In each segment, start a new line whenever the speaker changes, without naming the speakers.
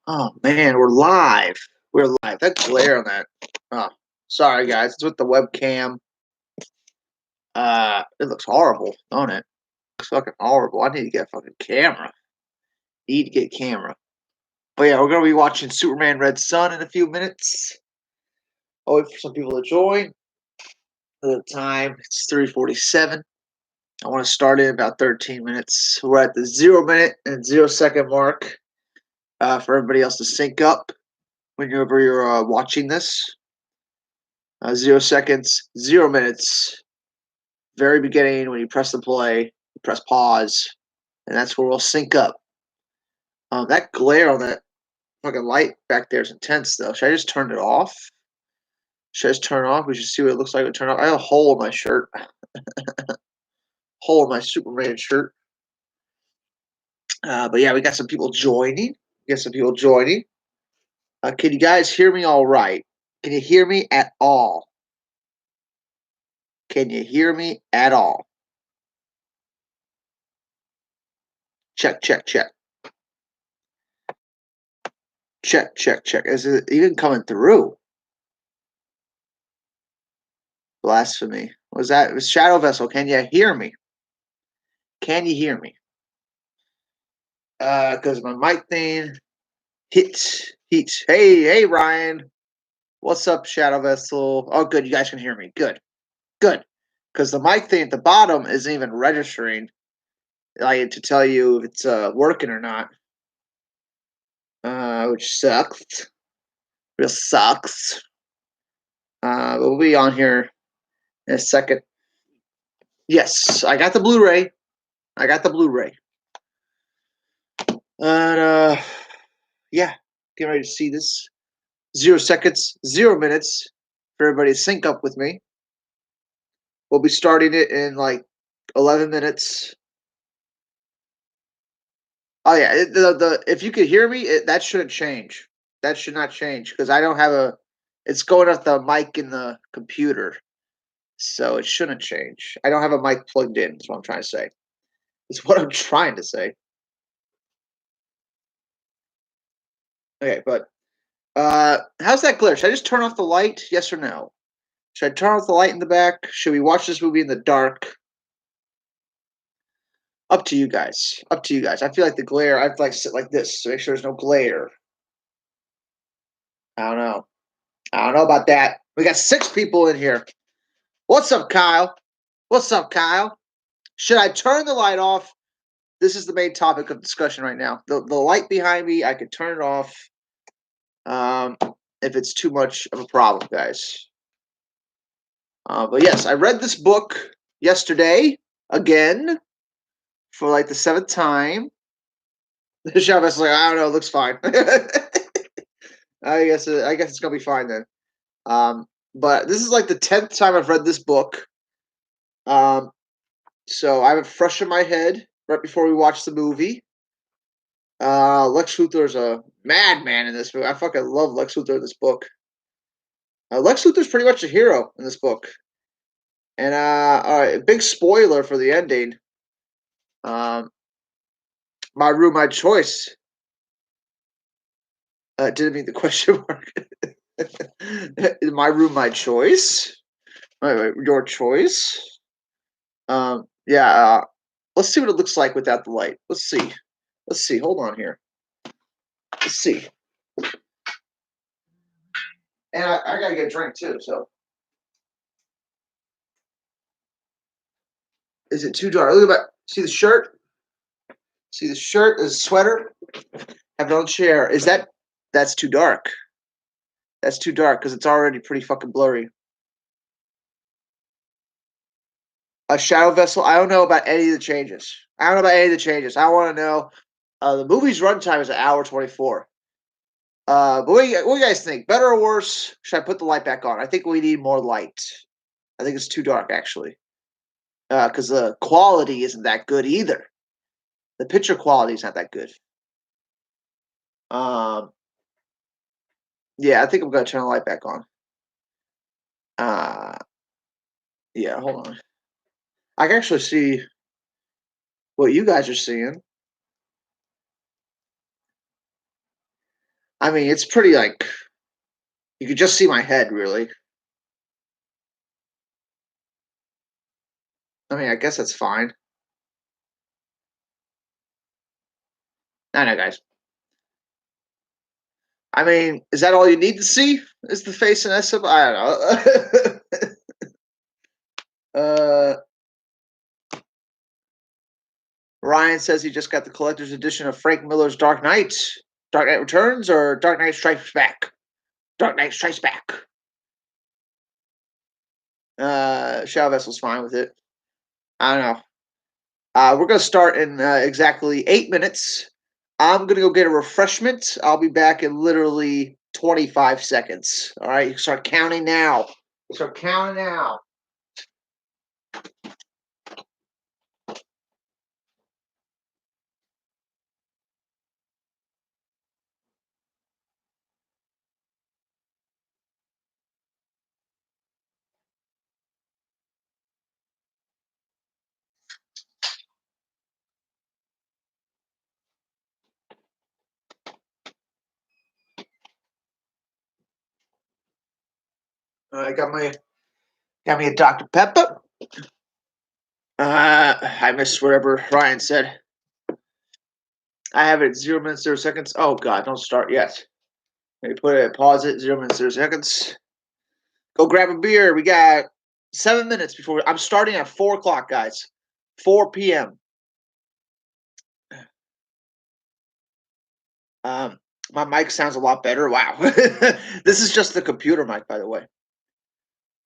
Oh man, we're live. We're live. That glare on that. Oh, sorry guys. It's with the webcam. It looks horrible, don't it? It's fucking horrible. I need to get a fucking camera. Need to get a camera. But yeah, we're gonna be watching Superman Red Sun in a few minutes. I'll wait for some people to join. The time it's 3:47. I want to start in about 13 minutes. We're at the 0 minute and 0 second mark. For everybody else to sync up whenever you're watching this. 0 seconds, 0 minutes. Very beginning when you press the play, you press pause, and that's where we'll sync up. That glare on that fucking light back there is intense, though. Should I just turn it off? Should I just turn it off? We should see what it looks like when turn off. I have a hole in my shirt. Hole in my Superman shirt. But yeah, we got some people joining. Can you guys hear me all right? Can you hear me at all? Can you hear me at all? Check, check, check. Check, check, check. Is it even coming through? Blasphemy. Was that? It was Shadow Vessel? Can you hear me? Can you hear me? Because my mic thing hits. Hey, Ryan. What's up, Shadow Vessel? Oh, good. You guys can hear me. Good. Because the mic thing at the bottom isn't even registering, like to tell you if it's working or not. Which sucks. Real sucks. But we'll be on here in a second. Yes, I got the Blu-ray. And yeah, get ready to see this. 0 seconds, 0 minutes for everybody to sync up with me. We'll be starting it in like 11 minutes. Oh yeah, if you could hear me, that shouldn't change. That should not change because I don't have a. It's going off the mic in the computer, so it shouldn't change. I don't have a mic plugged in. That's what I'm trying to say. It's what I'm trying to say. Okay, but how's that glare? Should I just turn off the light? Yes or no? Should I turn off the light in the back? Should we watch this movie in the dark? Up to you guys. I feel like the glare. I have to like sit like this to make sure there's no glare. I don't know. I don't know about that. We got 6 people in here. What's up, Kyle? Should I turn the light off? This is the main topic of discussion right now. The light behind me, I could turn it off. If it's too much of a problem, guys. But yes, I read this book yesterday again for like the 7th time. The Chavez like, I don't know, it looks fine. I guess it's gonna be fine then. But this is like the 10th time I've read this book. So I have it fresh in my head right before we watch the movie. Lex Luthor's a madman in this movie. I fucking love Lex Luthor in this book. Lex Luthor's pretty much a hero in this book. And all right, big spoiler for the ending. My room, my choice. Didn't mean the question mark. My room, my choice. Wait, your choice. Yeah. Let's see what it looks like without the light. Let's see. Hold on here. Let's see. And I gotta get a drink too. So, is it too dark? Look at that. See the shirt? See the shirt? The sweater? Have it on the chair. That's too dark. That's too dark because it's already pretty fucking blurry. A Shadow Vessel. I don't know about any of the changes. I want to know. The movie's runtime is an hour 24. But what do you guys think? Better or worse? Should I put the light back on? I think we need more light. I think it's too dark actually. Because the quality isn't that good either. The picture quality is not that good. Yeah, I think I'm gonna turn the light back on. Yeah, hold on. I can actually see what you guys are seeing. I mean, it's pretty like you could just see my head, really. I mean, I guess that's fine. I know, guys. I mean, is that all you need to see? Is the face and SM? I don't know. Ryan says he just got the collector's edition of Frank Miller's Dark Knight. Dark Knight Returns or Dark Knight Strikes Back? Dark Knight Strikes Back. Chavez was fine with it. I don't know. We're going to start in exactly 8 minutes. I'm going to go get a refreshment. I'll be back in literally 25 seconds. All right, you start counting now. Start counting now. I got me a Dr. Pepper. I missed whatever Ryan said. I have it at 0 minutes, 0 seconds. Oh, God, don't start yet. Maybe put it, pause it, 0 minutes, 0 seconds. Go grab a beer. We got 7 minutes before. I'm starting at 4 o'clock, guys. 4 p.m. My mic sounds a lot better. Wow. This is just the computer mic, by the way.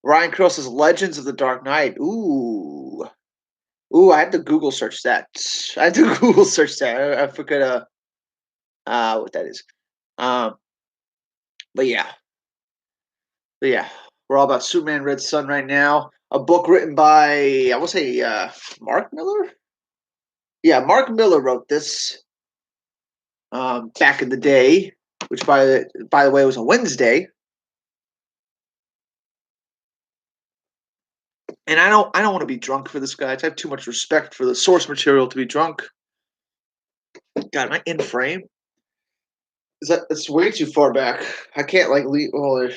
Ryan Cross's Legends of the Dark Knight. Ooh. Ooh, I had to Google search that. I had to Google search that. I forget what that is. But yeah. But yeah. We're all about Superman Red Sun right now. A book written by I will say Mark Miller? Yeah, Mark Miller wrote this back in the day, which by the way was a Wednesday. And I don't want to be drunk for this, guys. I have too much respect for the source material to be drunk. God, am I in frame? It's way too far back. I can't like lean. Well,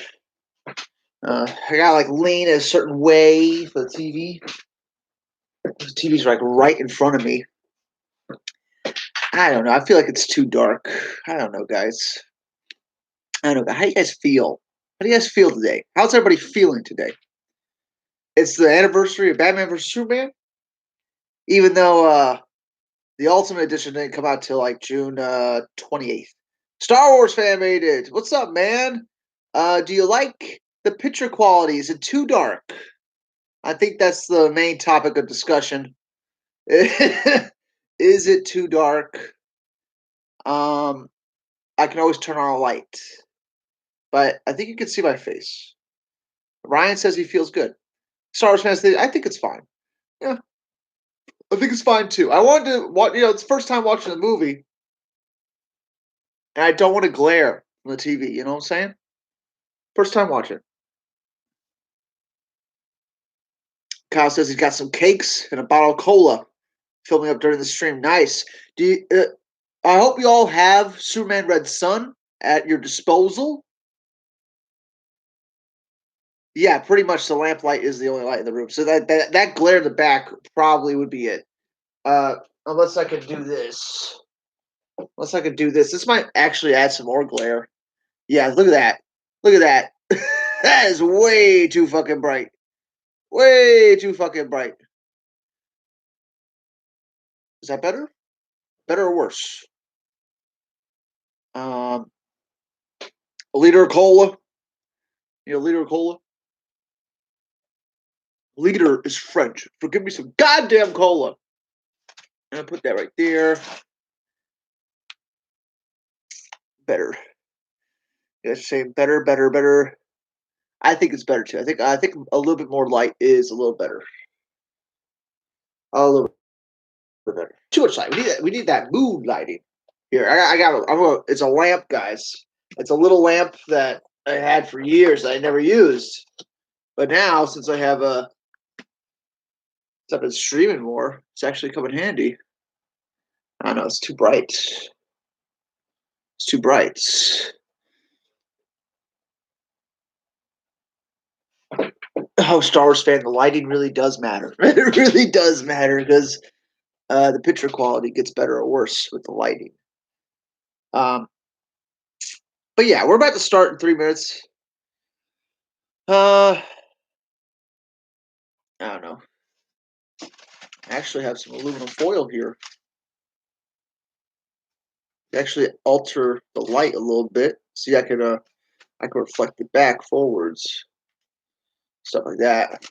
I gotta like lean a certain way for the TV. The TV's like right in front of me. I don't know. I feel like it's too dark. I don't know, guys. I don't know. How do you guys feel? How do you guys feel today? How's everybody feeling today? It's the anniversary of Batman vs Superman. Even though the Ultimate Edition didn't come out till like June 28th. Star Wars fan made it. What's up, man? Do you like the picture quality? Is it too dark? I think that's the main topic of discussion. Is it too dark? I can always turn on a light, but I think you can see my face. Ryan says he feels good. Star Wars fans, I think it's fine. Yeah, I think it's fine too. I wanted to watch. It's the first time watching the movie, and I don't want to glare on the TV. You know what I'm saying? First time watching. Kyle says he's got some cakes and a bottle of cola filming up during the stream. Nice. I hope you all have Superman Red Sun at your disposal. Yeah, pretty much the lamplight is the only light in the room. So that glare in the back probably would be it. Unless I could do this. Unless I could do this. This might actually add some more glare. Yeah, look at that. Look at that. That is way too fucking bright. Way too fucking bright. Is that better? Better or worse? A liter of cola. A liter of cola. Liter is French. Forgive me some goddamn cola. I'm gonna put that right there. Better. Yeah, say better, better, better. I think it's better too. I think a little bit more light is a little better. A little bit better. Too much light. We need that mood lighting. Here, it's a lamp, guys. It's a little lamp that I had for years that I never used. But now, since I've been streaming more, it's actually come in handy. I don't know, it's too bright. It's too bright. Oh, Star Wars fan, the lighting really does matter. It really does matter because the picture quality gets better or worse with the lighting. Um, but yeah, we're about to start in 3 minutes. I don't know. I actually have some aluminum foil here. Actually alter the light a little bit. See, I can reflect it back forwards, stuff like that.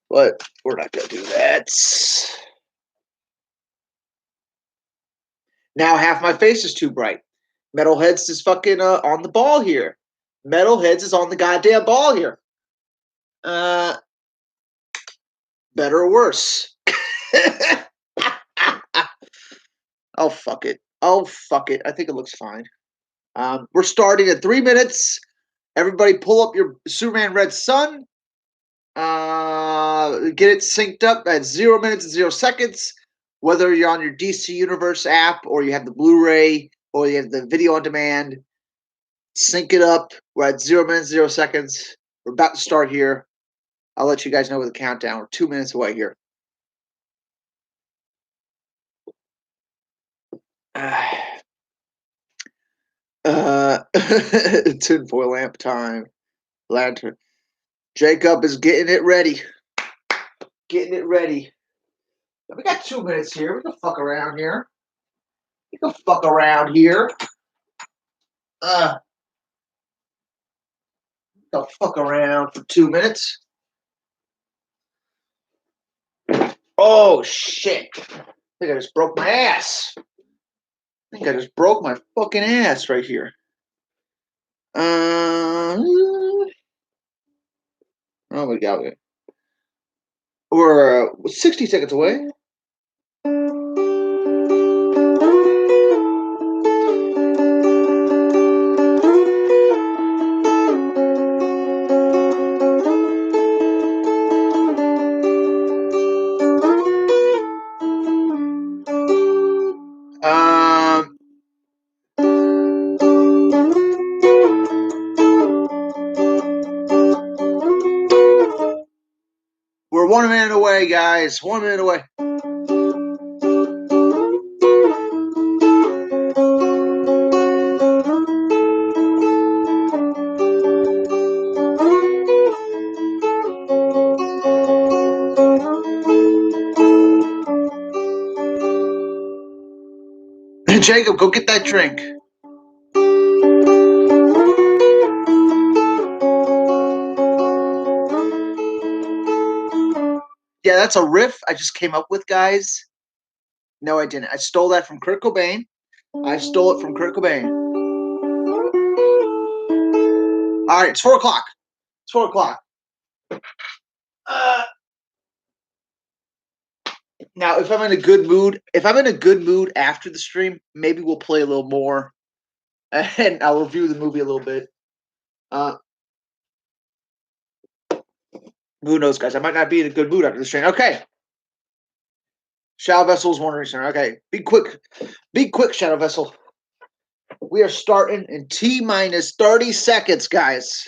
But we're not gonna do that. Now half my face is too bright. Metalheads is fucking on the ball here. Metalheads is on the goddamn ball here. Better or worse? Oh fuck it. Oh fuck it. I think it looks fine. We're starting in 3 minutes. Everybody pull up your Superman Red Sun. Get it synced up at 0 minutes and 0 seconds. Whether you're on your DC Universe app or you have the Blu-ray or you have the video on demand, sync it up. We're at 0 minutes, 0 seconds. We're about to start here. I'll let you guys know with the countdown. We're 2 minutes away here. Tinfoil lamp time. Lantern. Jacob is getting it ready. Getting it ready. We got 2 minutes here. We can fuck around here. We can fuck around here. Go fuck around for 2 minutes. Oh shit! I think I just broke my ass. I think I just broke my fucking ass right here. Oh my god. We're 60 seconds away. We're 1 minute away, guys. 1 minute away. Jacob, go get that drink. Yeah, that's a riff I just came up with, guys. No, I didn't. I stole that from Kurt Cobain. I stole it from Kurt Cobain. All right, it's 4 o'clock. It's 4 o'clock. Now, if I'm in a good mood after the stream, maybe we'll play a little more, and I'll review the movie a little bit. Who knows, guys? I might not be in a good mood after the stream. Okay. Shadow Vessel's wondering center. Okay, be quick, Shadow Vessel. We are starting in T minus 30 seconds, guys.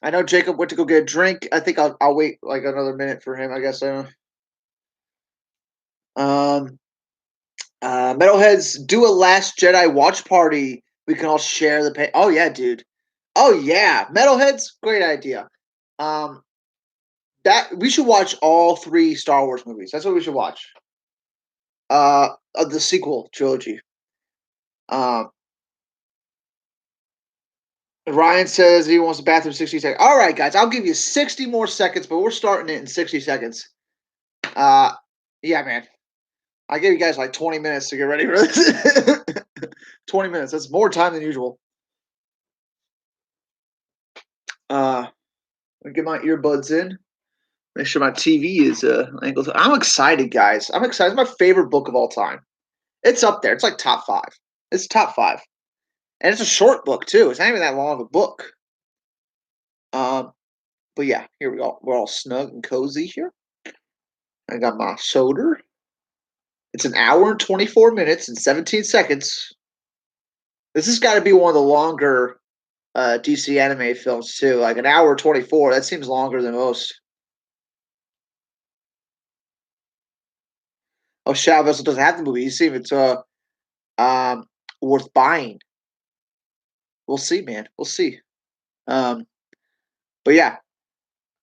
I know Jacob went to go get a drink. I think I'll wait like another minute for him. I guess. Metalheads, do a Last Jedi watch party. We can all share the pay. Oh yeah, dude. Oh yeah, Metalheads, great idea. That we should watch all 3 Star Wars movies. That's what we should watch. Of the sequel trilogy. Ryan says he wants the bathroom 60 seconds. All right, guys, I'll give you 60 more seconds, but we're starting it in 60 seconds. Yeah, man. I gave you guys like 20 minutes to get ready for this. 20 minutes. That's more time than usual. Get my earbuds in. Make sure my TV is angled. I'm excited, guys. I'm excited. It's my favorite book of all time. It's up there. It's like top 5. It's top 5. And it's a short book, too. It's not even that long of a book. But yeah, here we go. We're all snug and cozy here. I got my soda. It's an hour and 24 minutes and 17 seconds. This has got to be one of the longer DC anime films too. Like an hour 24. That seems longer than most. Oh, Shadow Vessel doesn't have the movie. You see if it's um worth buying. We'll see, man. We'll see. Um, but yeah,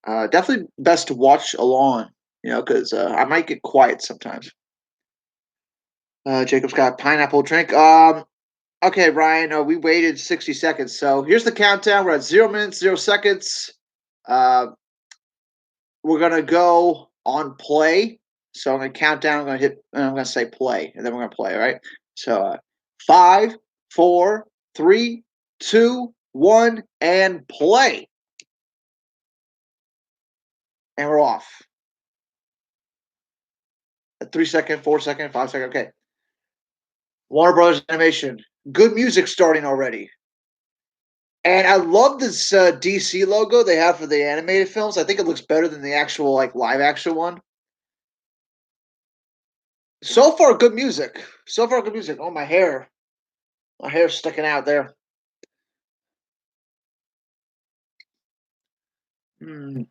definitely best to watch along. Because I might get quiet sometimes. Jacob's got a pineapple drink. Okay, Ryan. We waited 60 seconds, so here's the countdown. We're at 0 minutes, 0 seconds. Uh, we're gonna go on play. So I'm gonna count down. I'm gonna hit. I'm gonna say play, and then we're gonna play. All right. So 5, 4, 3, 2, 1, and play. And we're off. A 3 second, 4 second, 5 second. Okay. Warner Brothers Animation. Good music starting already. And I love this DC logo they have for the animated films. I think it looks better than the actual like live action one. So far, good music. So far, good music. Oh, my hair. My hair's sticking out there. Hmm.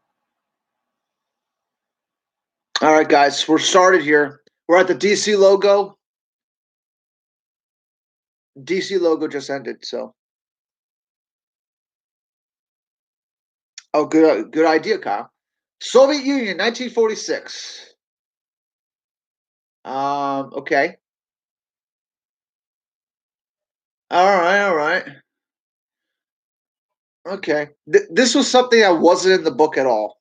All right, guys, we're started here. We're at the DC logo. DC logo just ended. So, oh, good idea, Kyle. Soviet Union, 1946. Okay. All right. Okay. This was something that wasn't in the book at all.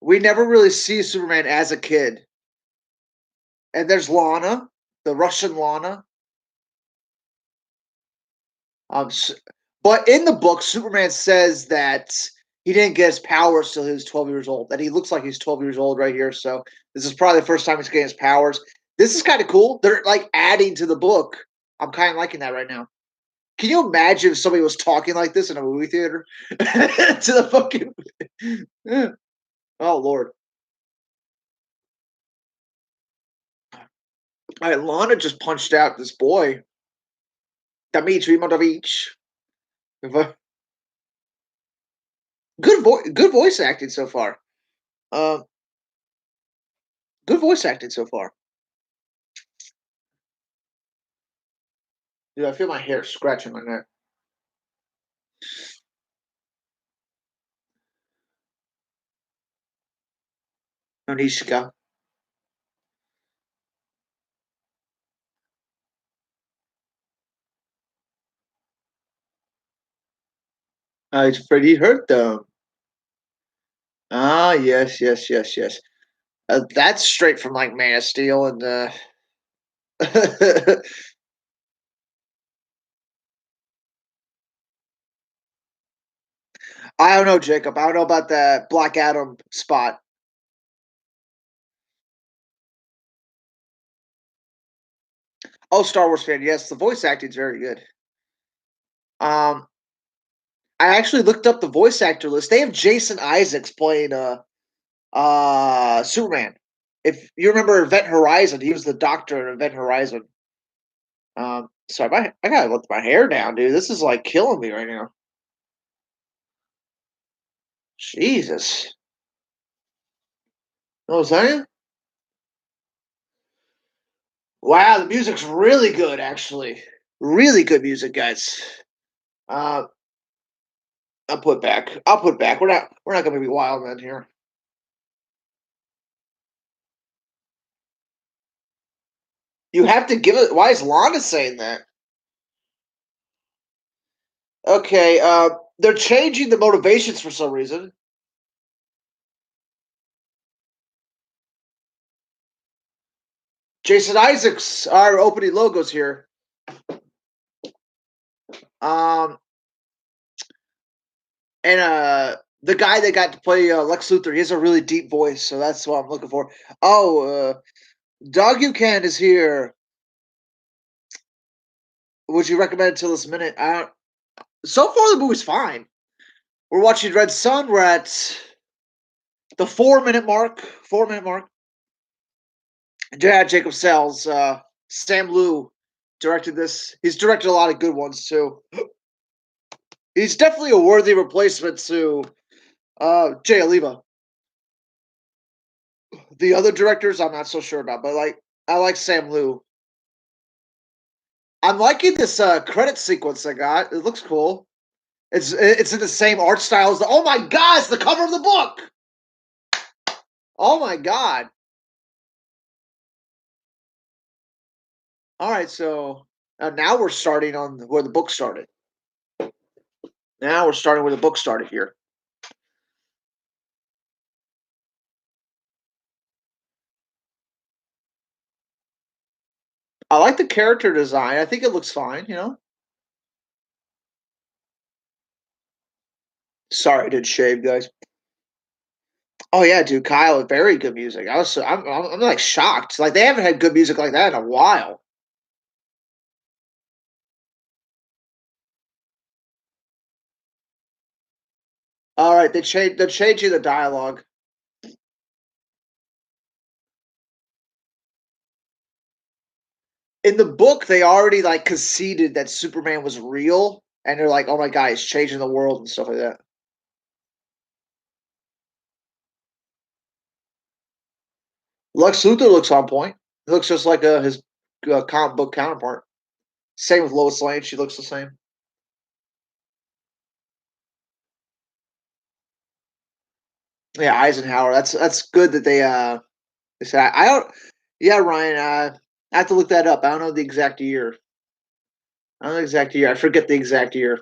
We never really see Superman as a kid. And there's Lana, the Russian Lana. Um, s- but in the book, Superman says that he didn't get his powers till he was 12 years old. That he looks like he's 12 years old right here. So this is probably the first time he's getting his powers. This is kind of cool. They're like adding to the book. I'm kind of liking that right now. Can you imagine if somebody was talking like this in a movie theater to the fucking? Oh Lord! All right, Lana just punched out this boy, Dmitry Motovich. Good voice acting so far. Um, good voice acting so far. Dude, I feel my hair scratching my neck. Onishika. It's pretty hurt though. Ah, yes. That's straight from like Man of Steel and I don't know, Jacob. I don't know about that Black Adam spot. Oh, Star Wars fan. Yes, the voice acting's very good. Um, I actually looked up the voice actor list. They have Jason Isaacs playing Superman. If you remember Event Horizon, he was the doctor in Event Horizon. Sorry, I gotta let my hair down, dude. This is like killing me right now. Jesus. Know what I'm saying? Wow, the music's really good, actually. Really good music, guys. Uh, I'll put back. I'll put back. We're not gonna be wild men here. You have to give it. Why is Lana saying that? Okay, they're changing the motivations for some reason. Jason Isaacs, our opening logos here. Um, and the guy that got to play Lex Luthor, he has a really deep voice, so that's what I'm looking for. Oh, Dog You Can is here. Would you recommend it till this minute? I don't. So far, the movie's fine. We're watching Red Sun. We're at the 4 minute mark. 4 minute mark. Yeah, Jacob Sells. Sam Liu directed this. He's directed a lot of good ones too. He's definitely a worthy replacement to Jay Oliva. The other directors, I'm not so sure about, but like I like Sam Liu. I'm liking this credit sequence I got. It looks cool. It's in the same art style as the. Oh my god! It's the cover of the book. Oh my god! All right, so now we're starting on where the book started. Now we're starting where the book started here. I like the character design. I think it looks fine. Sorry, I did shave, guys. Oh yeah, dude, Kyle, very good music. I'm like shocked. Like they haven't had good music like that in a while. All right, they're changing the dialogue. In the book, they already like conceded that Superman was real, and they're like, "Oh my god, he's changing the world and stuff like that." Lex Luthor looks on point. He looks just like his comic book counterpart. Same with Lois Lane; she looks the same. Yeah, Eisenhower. That's good that they said. I don't. Yeah, Ryan. I have to look that up. I don't know the exact year. I don't know the exact year. I forget the exact year.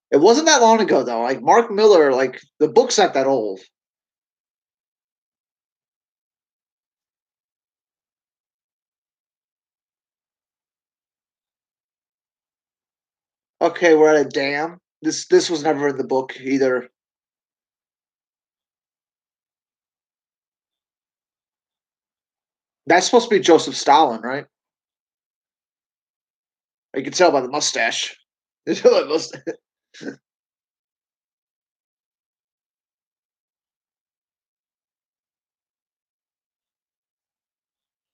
It wasn't that long ago though. Like Mark Miller, like the book's not that old. Okay, we're at a dam. This was never in the book either. That's supposed to be Joseph Stalin, right? You can tell by the mustache.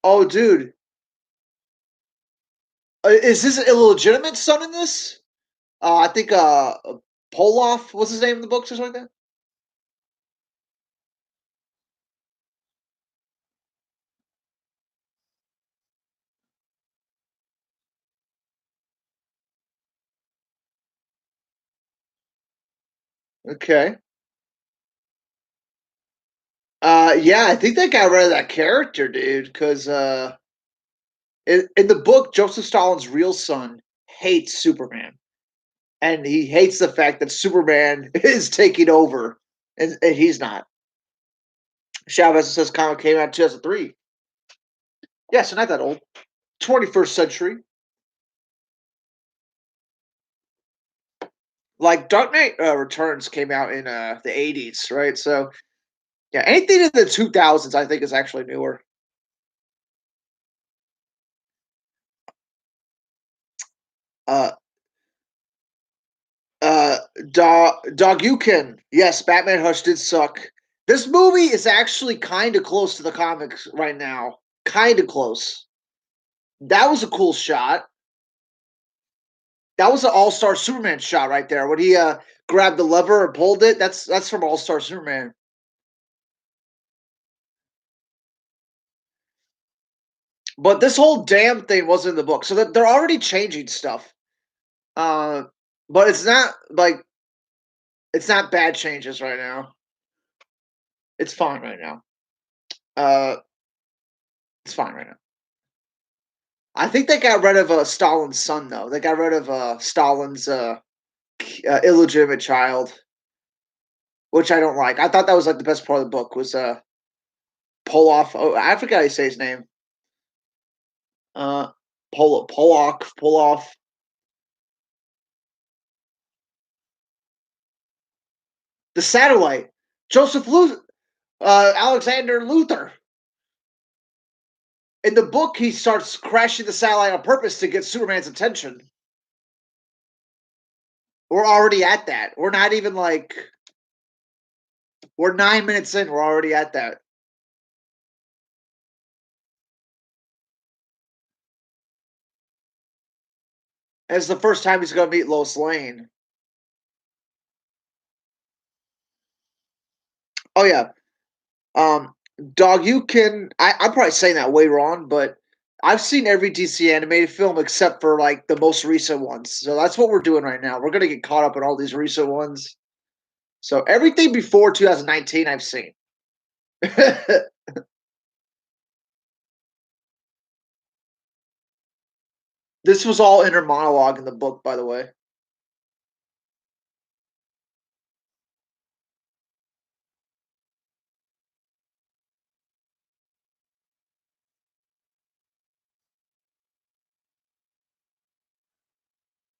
Oh, dude, is this an illegitimate son in this? I think Poloff. What's his name in the books or something like that? Okay. Yeah, I think they got rid of that character, dude. Because in the book, Joseph Stalin's real son hates Superman, and he hates the fact that Superman is taking over, and he's not. Chavez says comic came out in 2003. Yeah, so not that old. 21st century. Like Dark Knight Returns came out in the 80s, right? So yeah, anything in the 2000s, I think, is actually newer. Uh, uh, Dogyukin. Yes, Batman Hush did suck. This movie is actually kind of close to the comics right now. Kind of close. That was a cool shot. That was an All Star Superman shot right there. When he grabbed the lever and pulled it, that's from All Star Superman. But this whole damn thing wasn't in the book, so that they're already changing stuff. Uh, but it's not bad changes right now. It's fine right now. Uh, it's fine right now. I think they got rid of Stalin's son though. They got rid of Stalin's illegitimate child, which I don't like. I thought that was like the best part of the book was Poloff. Oh, I forgot how you say his name. Uh, Poloff. The satellite. Joseph Luther, Alexander Luther. In the book, he starts crashing the satellite on purpose to get Superman's attention. We're already at that. We're not even like we're 9 minutes in. We're already at that. And it's the first time he's gonna meet Lois Lane. Oh yeah. Um, Dog, you can. I'm probably saying that way wrong, but I've seen every DC animated film except for like the most recent ones. So that's what we're doing right now. We're gonna get caught up in all these recent ones. So everything before 2019, I've seen. This was all inner monologue in the book, by the way.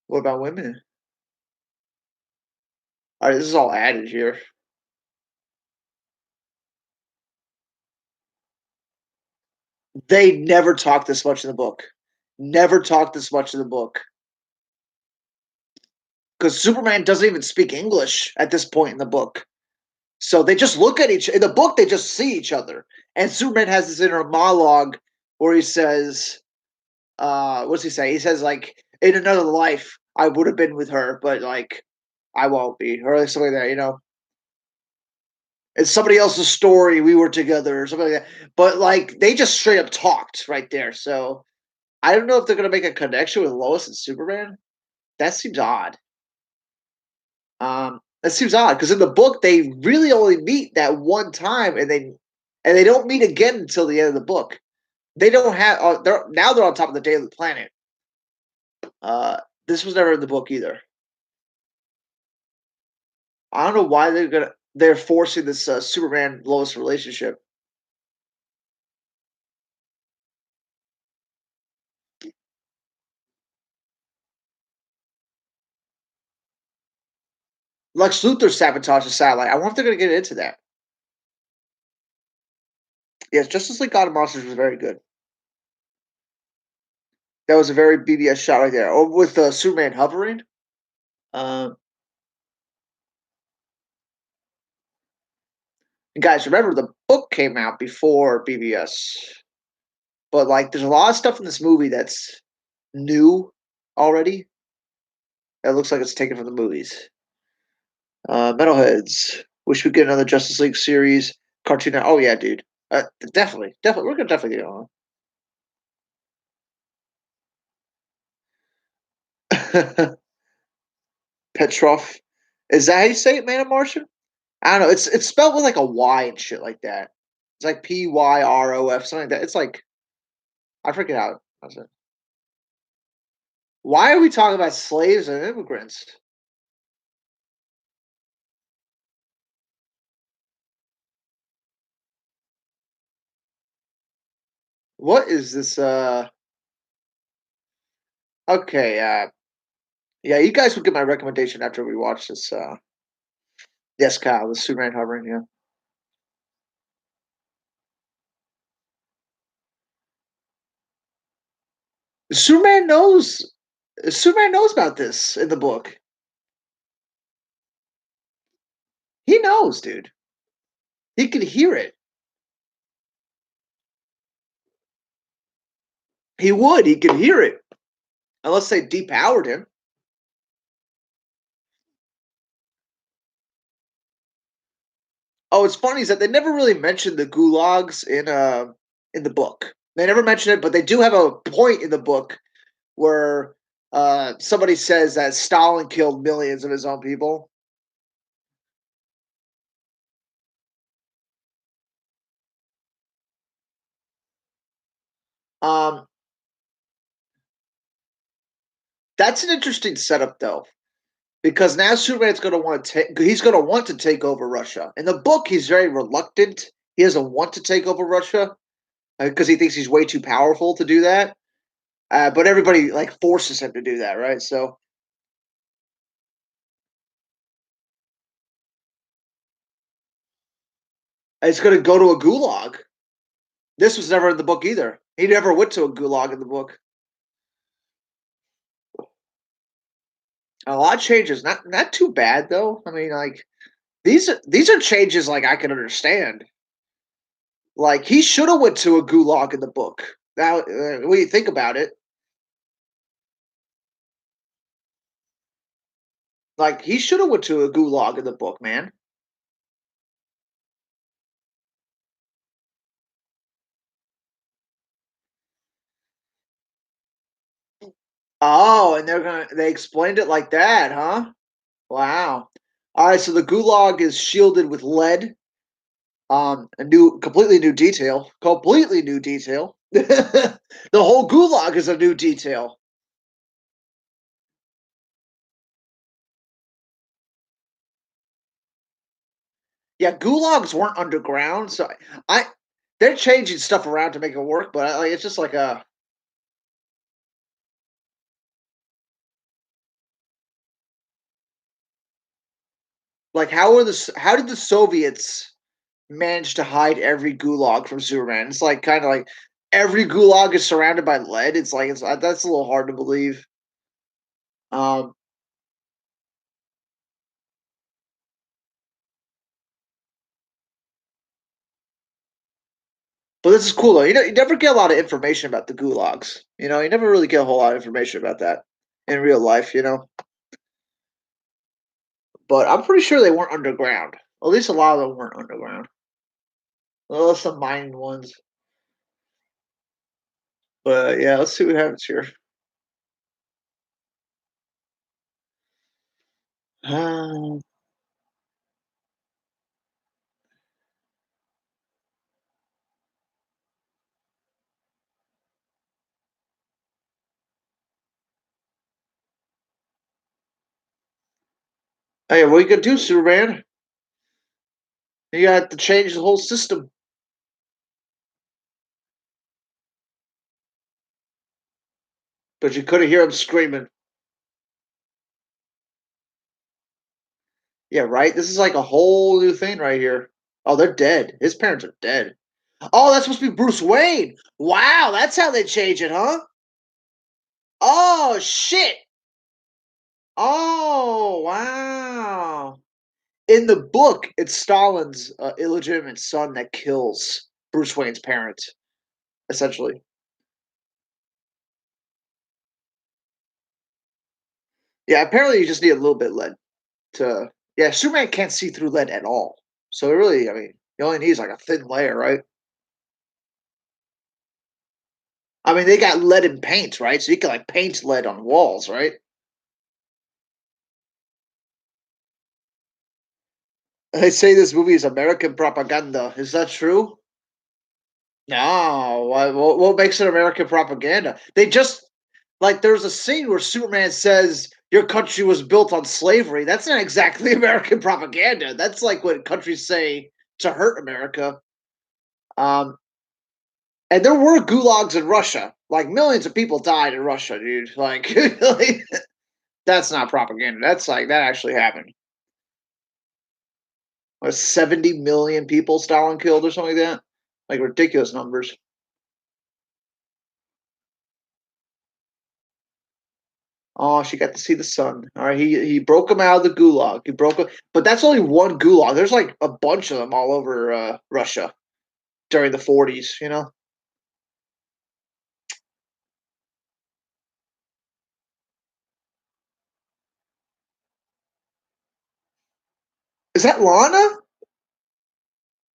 What about women? All right, this is all added here. They never talk this much in the book. Never talk this much in the book. Because Superman doesn't even speak English at this point in the book. So they just look at each in the book, they just see each other. And Superman has this inner monologue where he says, what's he say? He says, like, in another life, I would have been with her, but like I won't be, or like something like that, you know. It's somebody else's story, we were together, or something like that. But like they just straight up talked right there. So I don't know if they're gonna make a connection with Lois and Superman. That seems odd. That seems odd because in the book they really only meet that one time, and they don't meet again until the end of the book. They don't have. They're on top of the Daily Planet. Uh, this was never in the book either. I don't know why they're forcing this Superman Lois relationship. Lex Luthor sabotaged the satellite. I wonder if they're going to get into that. Yes, Justice League God of Monsters was very good. That was a very BBS shot right there. Oh, with Superman hovering. Um, Guys, remember the book came out before BBS. But like, there's a lot of stuff in this movie that's new already. It looks like it's taken from the movies. Metalheads. Wish we get another Justice League series cartoon. Oh yeah, dude. Definitely, definitely. We're gonna definitely get on. Petrov. Is that how you say it, Man of Martian? I don't know. It's spelled with like a Y and shit like that. It's like Pyrof, something like that. It's like I forget how. How's it? Why are we talking about slaves and immigrants? What is this? Okay. Yeah, you guys will get my recommendation after we watch this. Yes, Kyle, the Superman hovering. Yeah, Superman knows. Superman knows about this in the book. He knows, dude. He can hear it. He would. He could hear it. Unless they depowered him. Oh, it's funny is that they never really mentioned the gulags in the book. They never mention it, but they do have a point in the book where somebody says that Stalin killed millions of his own people. Um, that's an interesting setup, though, because now Superman's going to want to take. He's going to want to take over Russia. In the book, he's very reluctant. He doesn't want to take over Russia because he thinks he's way too powerful to do that. But everybody like forces him to do that, right? So it's going to go to a gulag. This was never in the book either. He never went to a gulag in the book. A lot of changes, not too bad though. I mean, like these are changes like I can understand. Like he should have went to a gulag in the book. Now, when you think about it, Like, he shoulda went to a gulag in the book, man. Oh, and they explained it like that, huh? Wow. Alright, so the gulag is shielded with lead. A new completely new detail. Completely new detail. The whole gulag is a new detail. Yeah, gulags weren't underground, so I they're changing stuff around to make it work, but like it's just like a like how did the Soviets manage to hide every gulag from Superman? It's like kind of like every gulag is surrounded by lead. It's like it's that's a little hard to believe. Um, but this is cool though. You never get a lot of information about the gulags. You never really get a whole lot of information about that in real life. But I'm pretty sure they weren't underground. At least a lot of them weren't underground. Well, some mining ones. But yeah, let's see what happens here. Hey, what you gonna do, Superman? You got to change the whole system. But you couldn't hear him screaming. Yeah, right? This is like a whole new thing right here. Oh, they're dead. His parents are dead. Oh, that's supposed to be Bruce Wayne. Wow, that's how they change it, huh? Oh, shit. Oh, wow. In the book, it's Stalin's illegitimate son that kills Bruce Wayne's parents, essentially. Yeah, apparently you just need a little bit lead to. Yeah, Superman can't see through lead at all. So it really, I mean, you only needs like a thin layer, right? I mean, they got lead in paint, right? So you can like paint lead on walls, right? They say this movie is American propaganda. Is that true? No. What makes it American propaganda? They just like there's a scene where Superman says your country was built on slavery. That's not exactly American propaganda. That's like what countries say to hurt America. Um, and there were gulags in Russia. Like millions of people died in Russia, dude. Like that's not propaganda. That's like that actually happened. 70 million people Stalin killed or something like that. Like ridiculous numbers. Oh, she got to see the sun. All right, he broke him out of the gulag. He broke him, but that's only one gulag. There's like a bunch of them all over Russia during the 40s. Is that Lana?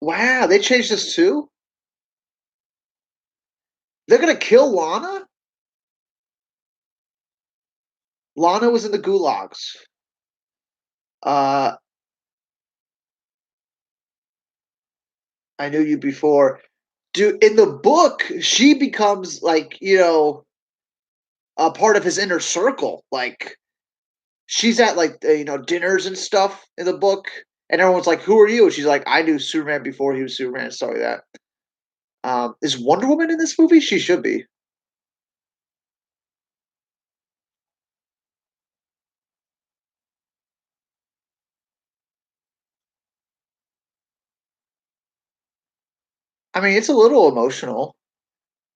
Wow, they changed this too. They're gonna kill Lana. Lana was in the gulags. Uh, I knew you before. Dude, in the book, she becomes like a part of his inner circle. Like she's at like dinners and stuff in the book, and everyone's like, "Who are you?" She's like, "I knew Superman before he was Superman," and stuff like that. Is Wonder Woman in this movie? She should be. I mean, it's a little emotional,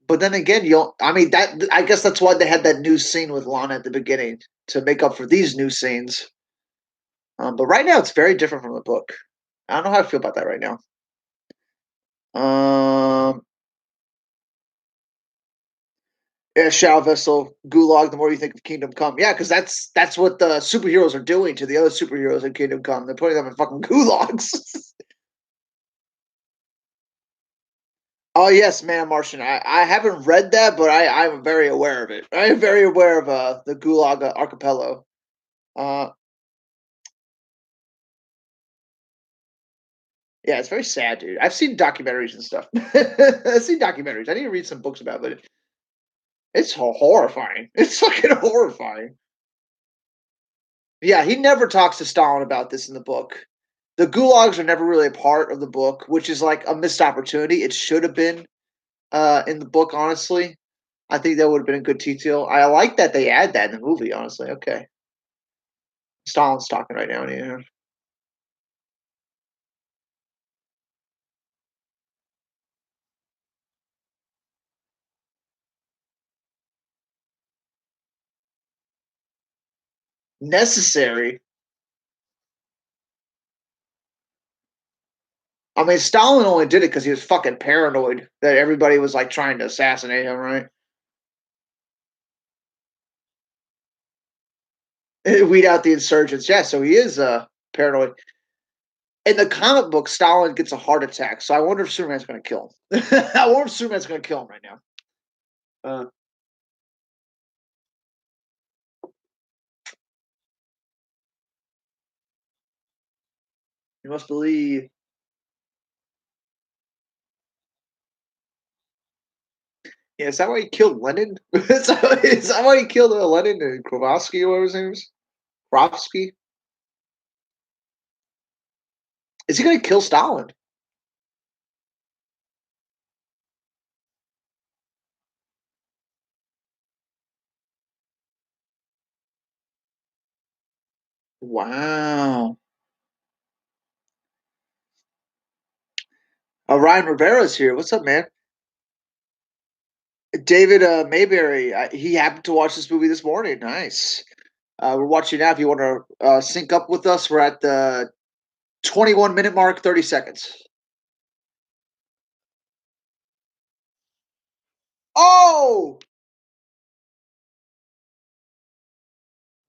but then again, you'll. I mean, that I guess that's why they had that new scene with Lana at the beginning to make up for these new scenes. But right now, it's very different from the book. I don't know how I feel about that right now. Um, Yeah, Shao Vessel, Gulag. The more you think of Kingdom Come, yeah, because that's what the superheroes are doing to the other superheroes in Kingdom Come. They're putting them in fucking gulags. Oh yes, Man Martian. I haven't read that, but I'm very aware of it. I am very aware of the Gulag Archipelago. Uh, yeah, it's very sad, dude. I've seen documentaries and stuff. I've seen documentaries. I need to read some books about it. It's horrifying. It's fucking horrifying. Yeah, he never talks to Stalin about this in the book. The gulags are never really a part of the book, which is like a missed opportunity. It should have been in the book, honestly. I think that would have been a good detail. I like that they add that in the movie, honestly. Okay. Stalin's talking right now. Yeah. Necessary. I mean, Stalin only did it because he was fucking paranoid that everybody was like trying to assassinate him, right? Weed out the insurgents. Yeah, so he is paranoid. In the comic book, Stalin gets a heart attack, so I wonder if Superman's going to kill him. I wonder if Superman's going to kill him right now. Uh, you must believe. Yeah, is that why he killed Lenin? Is that why he killed Lenin and Krovsky or whatever his name is? Krovsky? Is he going to kill Stalin? Wow. Ryan Rivera's here. What's up, man? David Mayberry. He happened to watch this movie this morning. Nice. We're watching now. If you want to sync up with us, we're at the 21-minute mark, 30 seconds. Oh,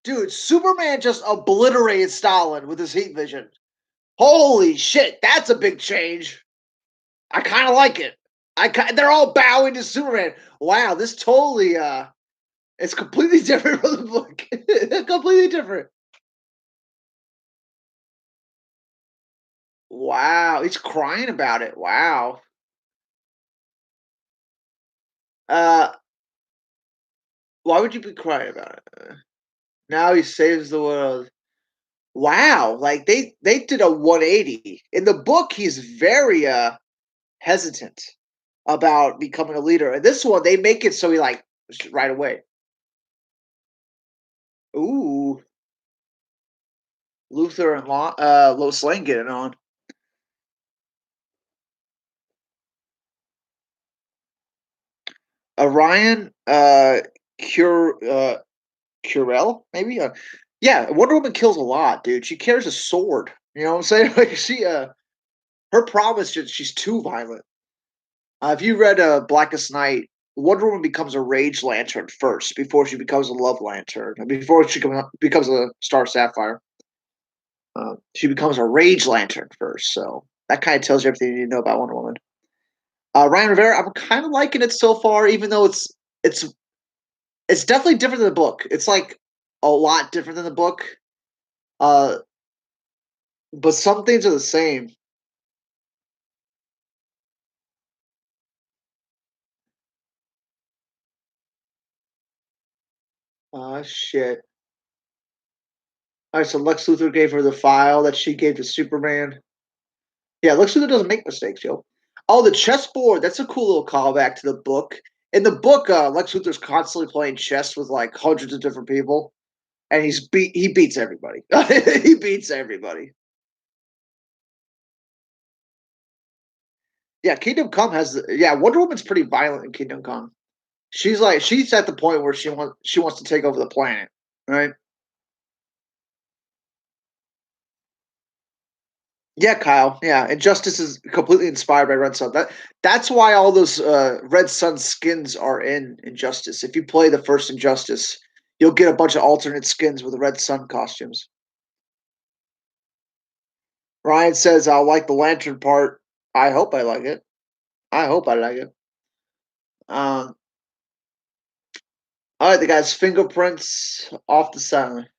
dude, Superman just obliterated Stalin with his heat vision. Holy shit, that's a big change. I kind of like it. They're all bowing to Superman. Wow, this totally it's completely different from the book. Completely different. Wow, he's crying about it. Wow. Uh, why would you be crying about it? Now he saves the world. Wow, like they did a 180. In the book, he's very hesitant about becoming a leader. And this one, they make it so he like right away. Ooh, Luther and Lois Lane getting on. Ryan Curel, maybe. Yeah, Wonder Woman kills a lot, dude. She carries a sword. You know what I'm saying? Like she her problem is just she's too violent. If you read Blackest Night, Wonder Woman becomes a Rage Lantern first before she becomes a Love Lantern, and before she becomes a Star Sapphire. She becomes a Rage Lantern first, so that kind of tells you everything you need to know about Wonder Woman. Ryan Rivera, I'm kind of liking it so far, even though it's it's definitely different than the book. It's like a lot different than the book, uh, but some things are the same. Shit. All right, so Lex Luthor gave her the file that she gave to Superman. Yeah, Lex Luthor doesn't make mistakes, yo. Oh, the chessboard. That's a cool little callback to the book. In the book, Lex Luthor's constantly playing chess with like hundreds of different people, and he beats everybody. He beats everybody. Yeah, Kingdom Come has yeah, Wonder Woman's pretty violent in Kingdom Come. She's at the point where she wants to take over the planet, right? Yeah, Kyle. Yeah, Injustice is completely inspired by Red Sun. That's why all those Red Sun skins are in Injustice. If you play the first Injustice, you'll get a bunch of alternate skins with the Red Sun costumes. Ryan says, "I like the lantern part. I hope I like it. I hope I like it." Um, all right, the guy's fingerprints off the side.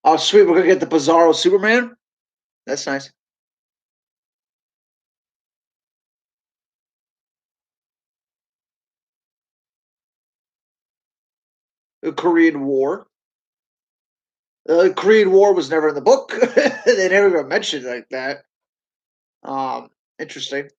Oh, sweet. We're gonna get the Bizarro Superman. That's nice. The Korean War. The Korean War was never in the book. They never even mentioned it like that. Um, Interesting.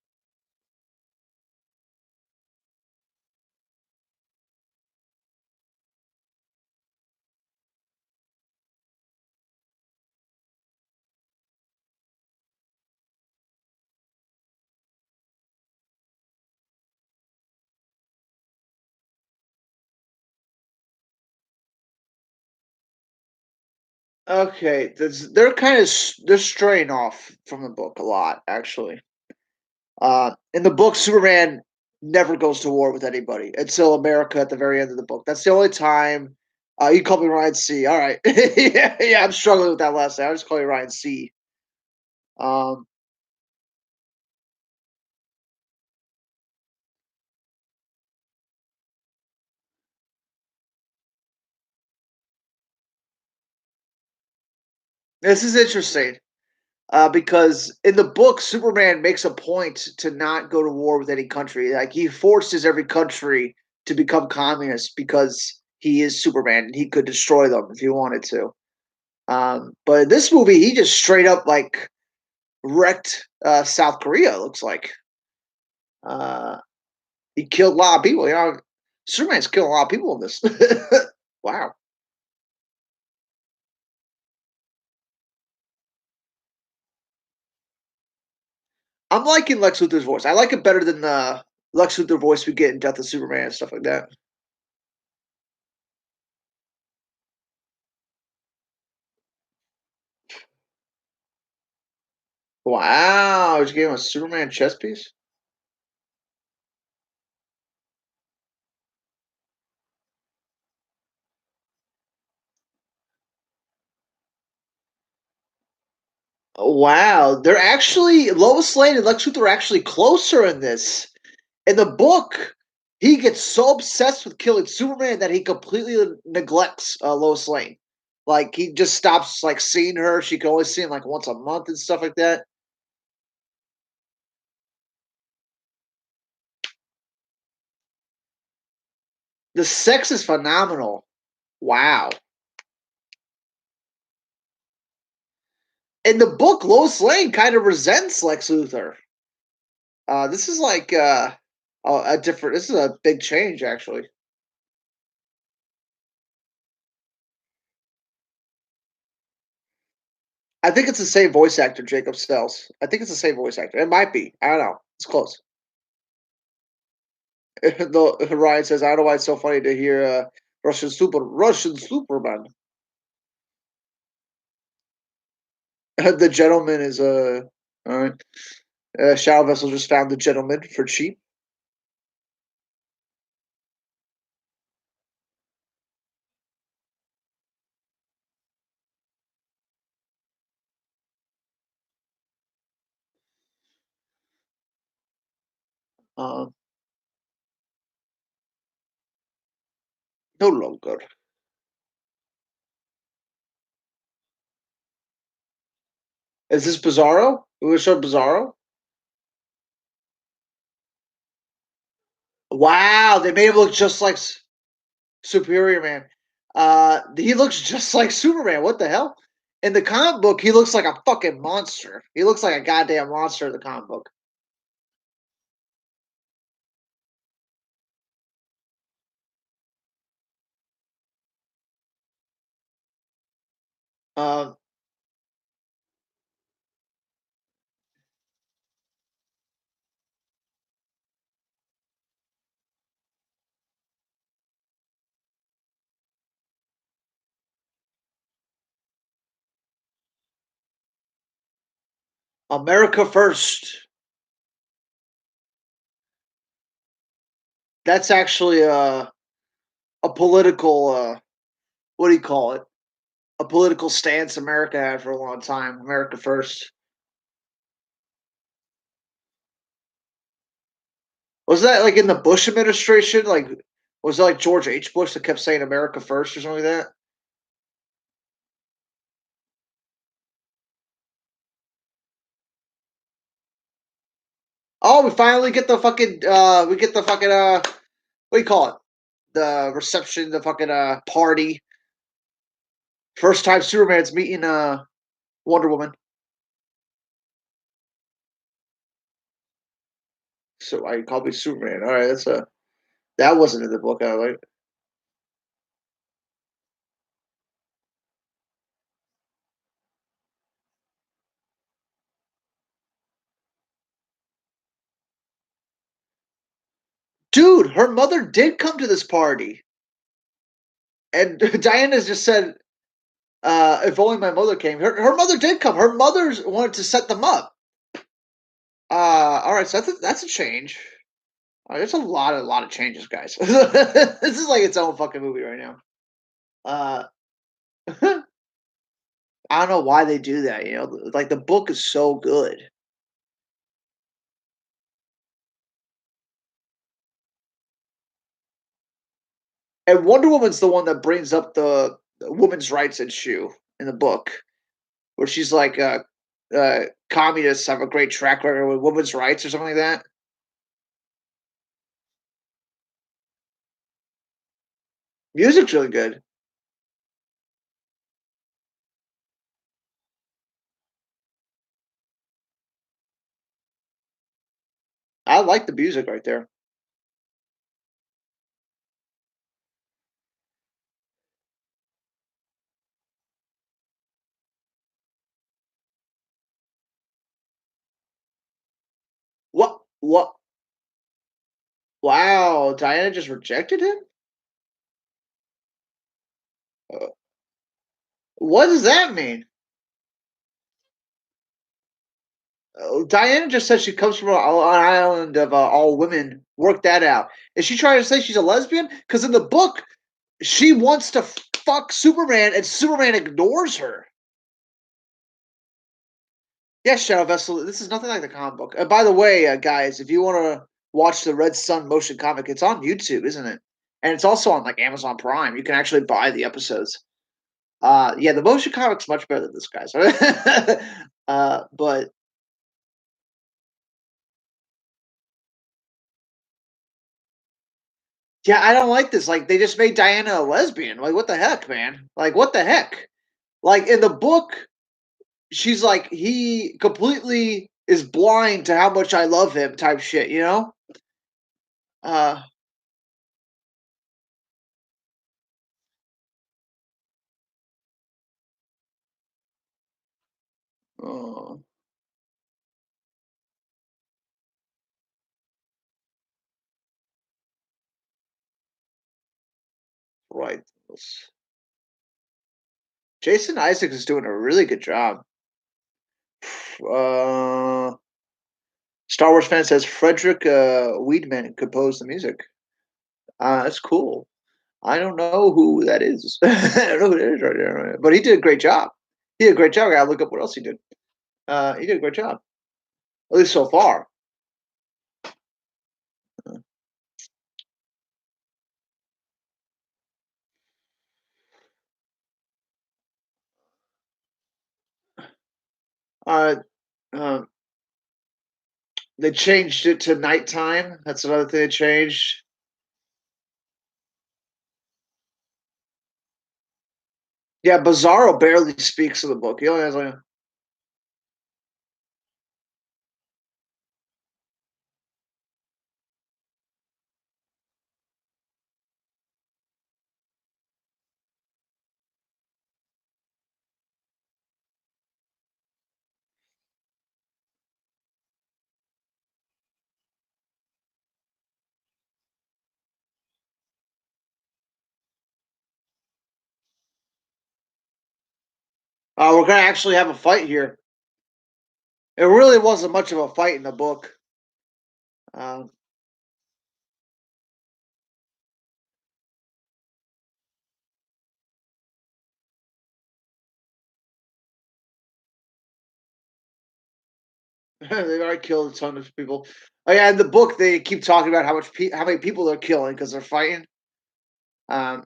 Okay, they're kind of they're straying off from the book a lot, actually. In the book, Superman never goes to war with anybody until America at the very end of the book. That's the only time. You call me Ryan C. All right, yeah, I'm struggling with that last name. I just call you Ryan C. Um, this is interesting because in the book, Superman makes a point to not go to war with any country. Like he forces every country to become communist because he is Superman and he could destroy them if he wanted to. But in this movie, he just straight up like wrecked South Korea. It looks like uh, he killed a lot of people. You know, Superman's killing a lot of people in this. Wow, I'm liking Lex Luthor's voice. I like it better than the Lex Luthor voice we get in Death of Superman and stuff like that. Wow, you gave him a Superman chess piece. Wow, they're actually Lois Lane and Lex Luthor are actually closer in this. In the book, he gets so obsessed with killing Superman that he completely neglects Lois Lane. Like he just stops like seeing her. She can only see him like once a month and stuff like that. The sex is phenomenal. Wow. In the book, Lois Lane kind of resents Lex Luthor. This is like a different. This is a big change, actually. I think it's the same voice actor, Jacob Sells. I think it's the same voice actor. It might be. I don't know. It's close. Ryan says, "I don't know why it's so funny to hear Russian Superman." The gentleman is all right. Shadow Vessel just found the gentleman for cheap. Um, no longer. Is this Bizarro? We show Bizarro. Wow, they made him look just like Superior Man. He looks just like Superman. What the hell? In the comic book, he looks like a fucking monster. He looks like a goddamn monster in the comic book. Um, America First. That's actually a political what do you call it? A political stance America had for a long time. America First. Was that like in the Bush administration? Like, was it like George H. Bush that kept saying America First or something like that? Oh, we finally get the fucking we get the fucking what do you call it? The reception, the fucking party. First time Superman's meeting Wonder Woman. So I call me Superman. All right, that's a that wasn't in the book. I like, dude. Her mother did come to this party, and Diana's just said, "If only my mother came." Her mother did come. Her mother's wanted to set them up. All right, so that's a change. There's a lot of changes, guys. This is like its own fucking movie right now. Uh, I don't know why they do that. You know, like the book is so good, and Wonder Woman's the one that brings up the women's rights issue in the book, where she's like, communists have a great track record with women's rights or something like that. Music's really good. I like the music right there. What? What? Wow, Diana just rejected him. Uh, what does that mean? Diana just said she comes from an island of all women. Work that out. Is she trying to say she's a lesbian? Because in the book, she wants to fuck Superman, and Superman ignores her. Yes, Shadow Vessel. This is nothing like the comic book. By the way, guys, if you want to watch the Red Sun motion comic, it's on YouTube, isn't it? And it's also on like Amazon Prime. You can actually buy the episodes. Yeah, the motion comic's much better than this, guys. But yeah, I don't like this. Like, they just made Diana a lesbian. Like, what the heck, man? Like, what the heck? Like in the book, she's like he completely is blind to how much I love him, type shit. You know? Uh, oh, right. Jason Isaacs is doing a really good job. Uh, Star Wars fan says Frederick Weidman composed the music. That's cool. I don't know who that is. I don't know who it is right there, but he did a great job. He did a great job. I gotta look up what else he did. He did a great job, at least so far. Uh, uh, they changed it to nighttime. That's another thing they changed. Yeah, Bizarro barely speaks in the book. He only has like, we're gonna actually have a fight here. It really wasn't much of a fight in the book. Um, they've already killed a ton of people. Oh yeah, in the book they keep talking about how many people they're killing because they're fighting. Um,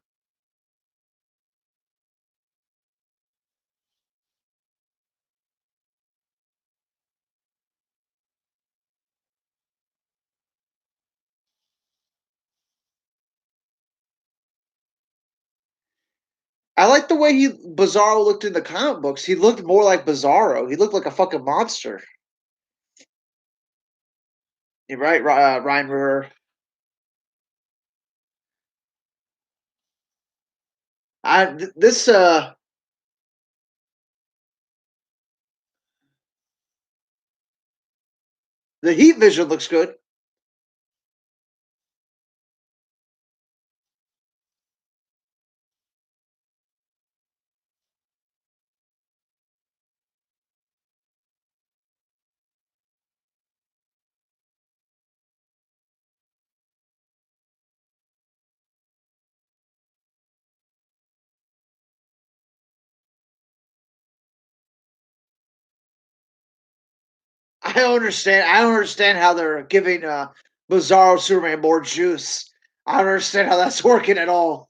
I like the way Bizarro looked in the comic books. He looked more like Bizarro. He looked like a fucking monster. You're right, Ryan River. This the heat vision looks good. I don't understand how they're giving Bizarro Superman more juice. I don't understand how that's working at all.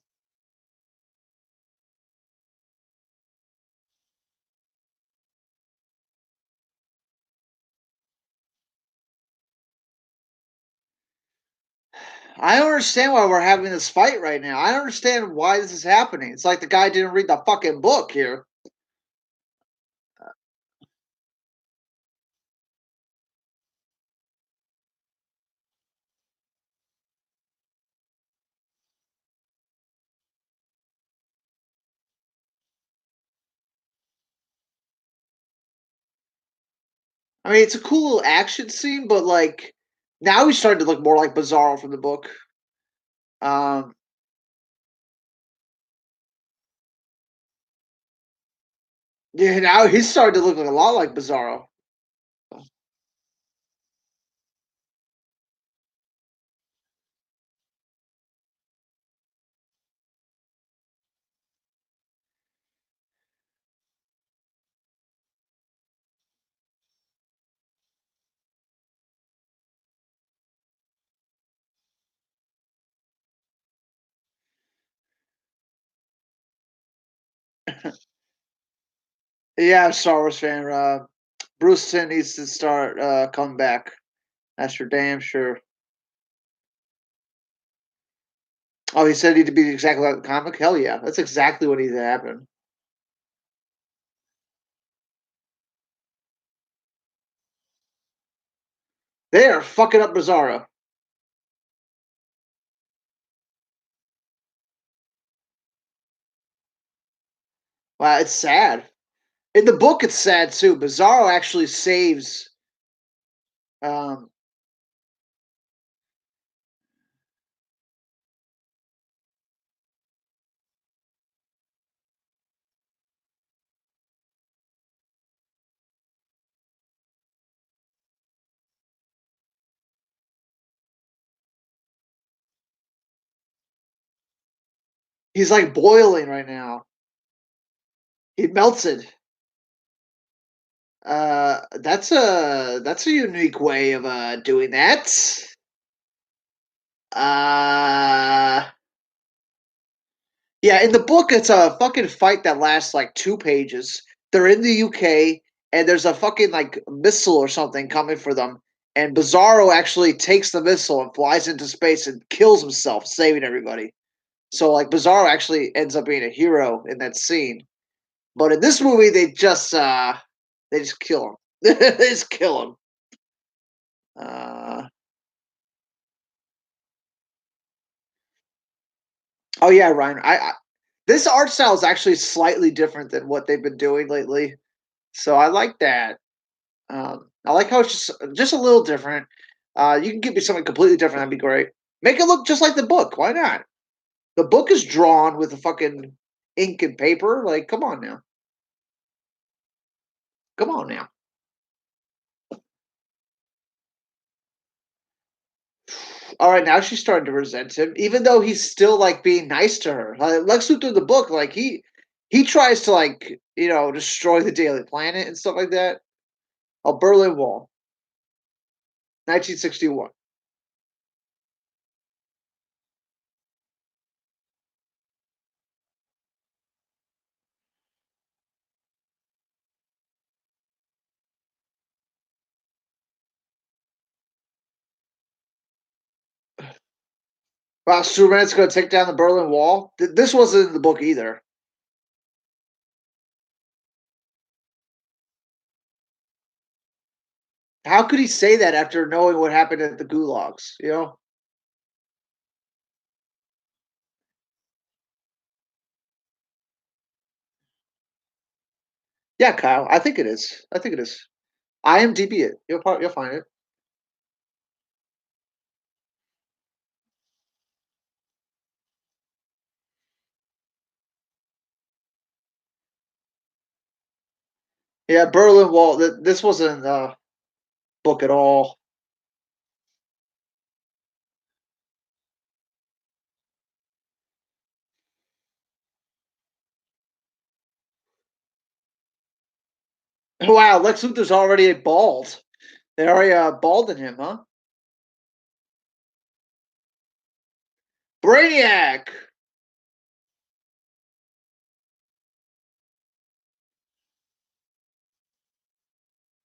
I don't understand why we're having this fight right now. I don't understand why this is happening. It's like the guy didn't read the fucking book here. I mean, it's a cool little action scene, but like now he's starting to look more like Bizarro from the book. Um, yeah, now he's starting to look like a lot like Bizarro. Yeah, Star Wars fan. Bruce Timm needs to start coming back. That's for damn sure. Oh, he said he'd be exactly like the comic. Hell yeah, that's exactly what needs to happen. They are fucking up Bizarro. Wow, it's sad. In the book, it's sad too. Bizarro actually saves. Um, he's like boiling right now. He melted. That's a unique way of doing that. Uh, yeah, in the book, it's a fucking fight that lasts like 2 pages. They're in the UK, and there's a fucking like missile or something coming for them. And Bizarro actually takes the missile and flies into space and kills himself, saving everybody. So like Bizarro actually ends up being a hero in that scene. But in this movie, they just kill him. They just kill him. Uh, oh yeah, Ryan. I this art style is actually slightly different than what they've been doing lately. So I like that. I like how it's just a little different. You can give me something completely different. That'd be great. Make it look just like the book. Why not? The book is drawn with a fucking ink and paper. Like, come on now. Come on now. All right, now she's starting to resent him, even though he's still like being nice to her. Lex Luthor in the book, like he tries to like destroy the Daily Planet and stuff like that. Oh, Berlin Wall, 1961. Wow, Superman's going to take down the Berlin Wall. This wasn't in the book either. How could he say that after knowing what happened at the gulags? Yeah, Kyle. I think it is. I think it is. IMDb it. You'll find it. Yeah, Berlin Wall. This wasn't book at all. Wow, Lex Luthor's already bald. They already balded him, huh? Brainiac.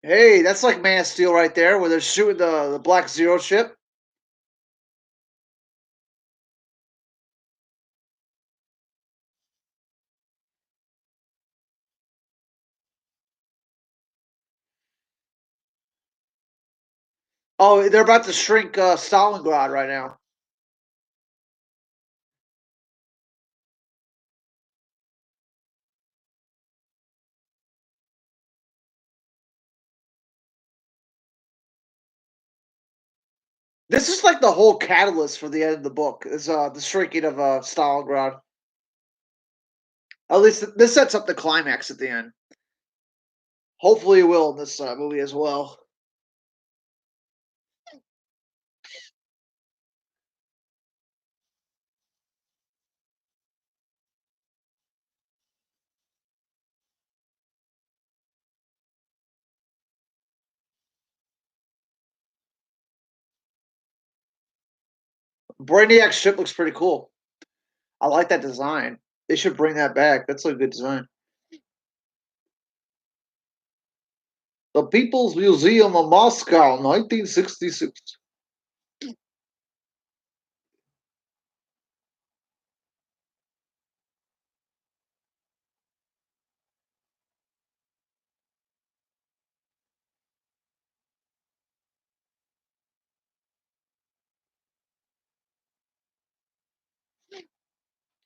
Hey, that's like Man of Steel right there, where they're shooting the Black Zero ship. Oh, they're about to shrink Stalingrad right now. This is like the whole catalyst for the end of the book is the shrinking of Stalingrad. At least this sets up the climax at the end. Hopefully, it will in this movie as well. Brainiac's ship looks pretty cool. I like that design. They should bring that back. That's a good design. The People's Museum of Moscow, 1966.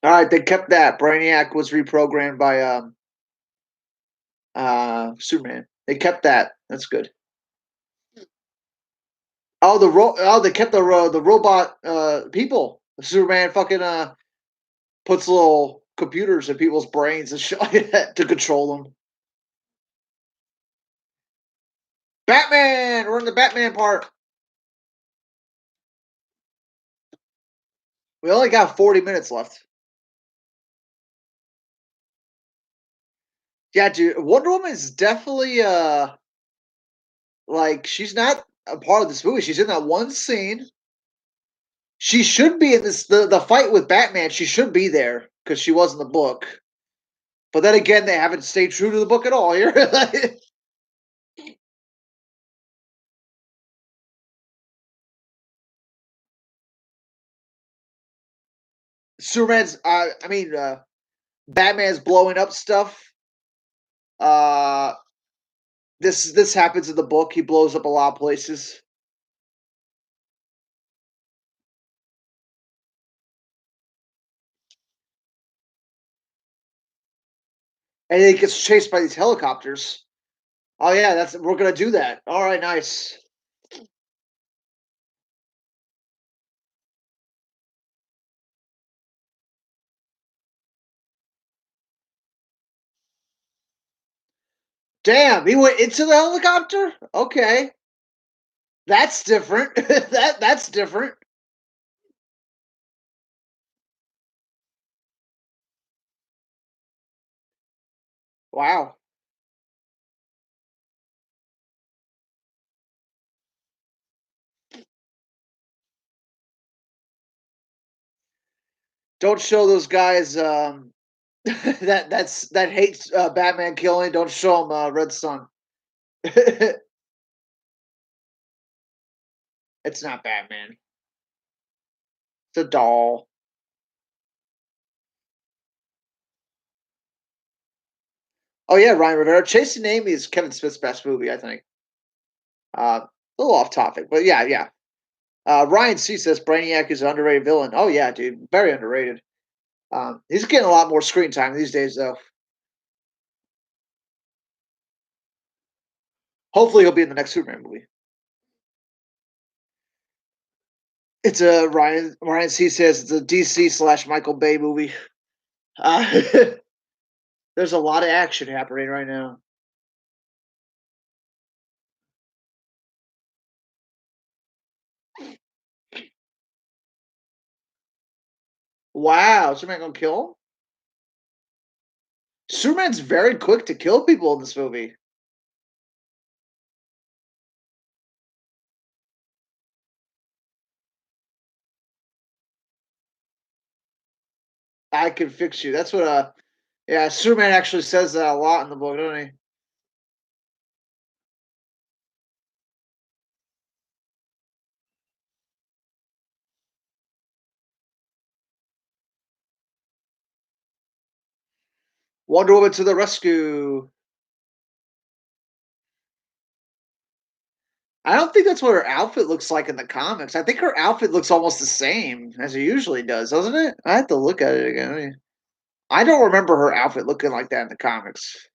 All right, they kept that. Brainiac was reprogrammed by Superman. They kept that. That's good. Oh, they kept the robot people. Superman fucking puts little computers in people's brains and shit like that to control them. Batman. We're in the Batman part. We only got 40 minutes left. Yeah, dude. Wonder Woman is definitely like she's not a part of this movie. She's in that one scene. She should be in this the fight with Batman. She should be there because she was in the book. But then again, they haven't stayed true to the book at all here. Superman's, Batman's blowing up stuff. Uh, this happens in the book. He blows up a lot of places, and he gets chased by these helicopters. Oh yeah, that's we're gonna do that. All right, nice. Damn, he went into the helicopter. Okay, that's different. That's different. Wow. Don't show those guys that hates Batman killing. Don't show them Red Sun. It's not Batman. It's a doll. Oh yeah, Ryan Rivera. Chasing Amy is Kevin Smith's best movie, I think. A little off topic, but yeah, yeah. Ryan C says Brainiac is an underrated villain. Oh yeah, dude, very underrated. He's getting a lot more screen time these days, though. Hopefully, he'll be in the next Superman movie. It's a Ryan C says it's a DC slash Michael Bay movie. Uh, there's a lot of action happening right now. Wow, Superman gonna kill him? Superman's very quick to kill people in this movie. I can fix you. That's what yeah, Superman actually says that a lot in the book, doesn't he? Wonder Woman to the rescue. I don't think that's what her outfit looks like in the comics. I think her outfit looks almost the same as it usually does, doesn't it? I have to look at it again. I don't remember her outfit looking like that in the comics.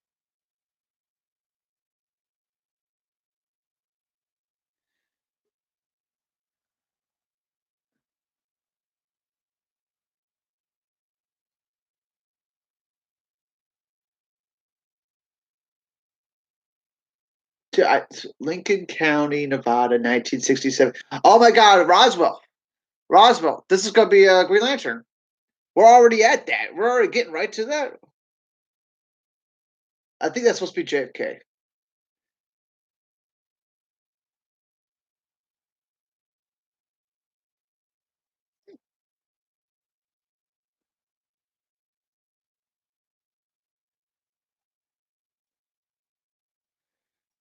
Lincoln County, Nevada, 1967. Oh my God, Roswell. Roswell. This is going to be a Green Lantern. We're already at that. We're already getting right to that. I think that's supposed to be JFK.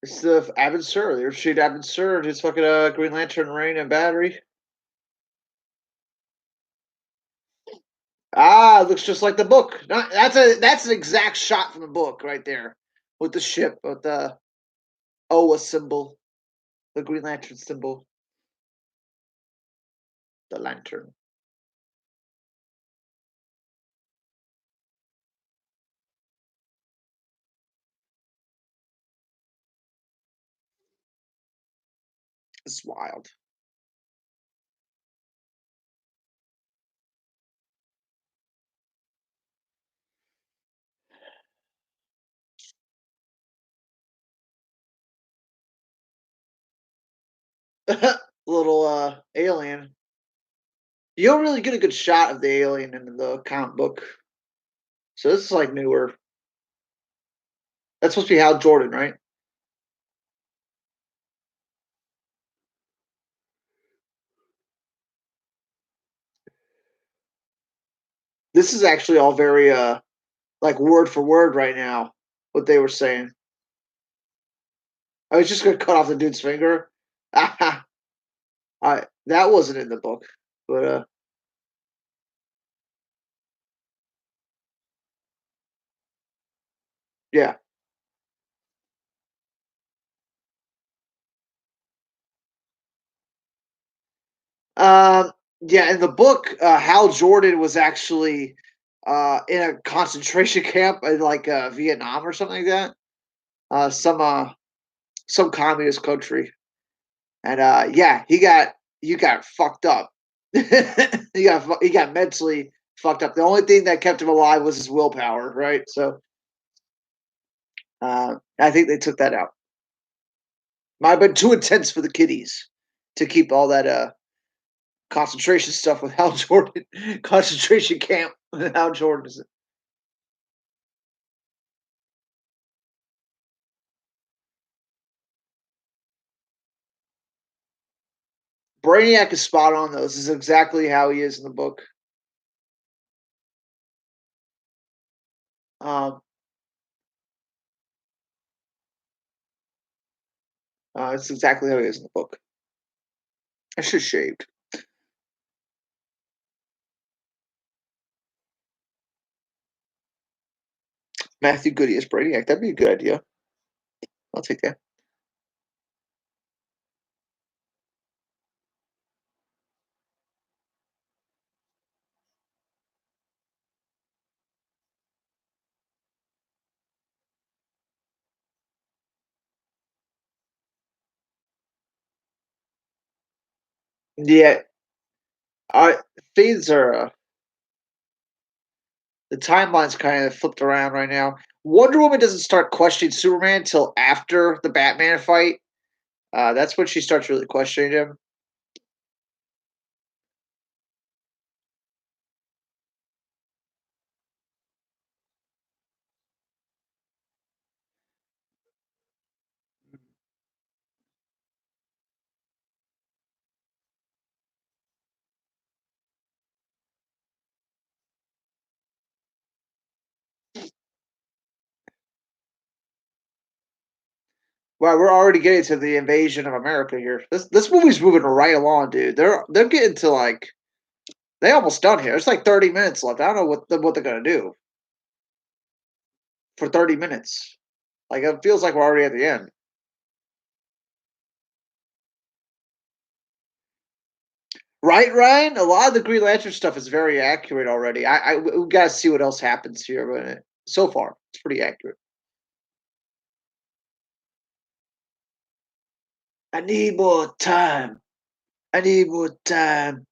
It's the Abin Sur. They're shooting Abin Sur. His fucking Green Lantern rain and battery. Ah, it looks just like the book. That's an exact shot from the book right there, with the ship, with the Oa symbol, the Green Lantern symbol, the lantern. It's wild. Little alien. You don't really get a good shot of the alien in the comic book, so this is like newer. That's supposed to be Hal Jordan, right? This is actually all very like word for word right now. What they were saying. I was just gonna cut off the dude's finger. I that wasn't in the book, but yeah. Yeah, in the book, Hal Jordan was actually in a concentration camp in like Vietnam or something like that. Some communist country, and yeah, he got fucked up. He got mentally fucked up. The only thing that kept him alive was his willpower, right? So I think they took that out. Might have been too intense for the kiddies to keep all that concentration stuff with Hal Jordan, concentration camp with Hal Jordan. Brainiac is spot on, though. This is exactly how he is in the book. Um, it's exactly how he is in the book. It's just shaved. Matthew Goody as Brainiac. That'd be a good idea. I'll take that. Yeah, I things are the timeline's kind of flipped around right now. Wonder Woman doesn't start questioning Superman until after the Batman fight. That's when she starts really questioning him. Wow, we're already getting to the invasion of America here. This movie's moving right along, dude. They're getting to like they almost done here. It's like 30 minutes left. I don't know what they're gonna do for 30 minutes. Like it feels like we're already at the end. Right, Ryan? A lot of the Green Lantern stuff is very accurate already. We gotta see what else happens here, but so far it's pretty accurate. I need more time. I need more time.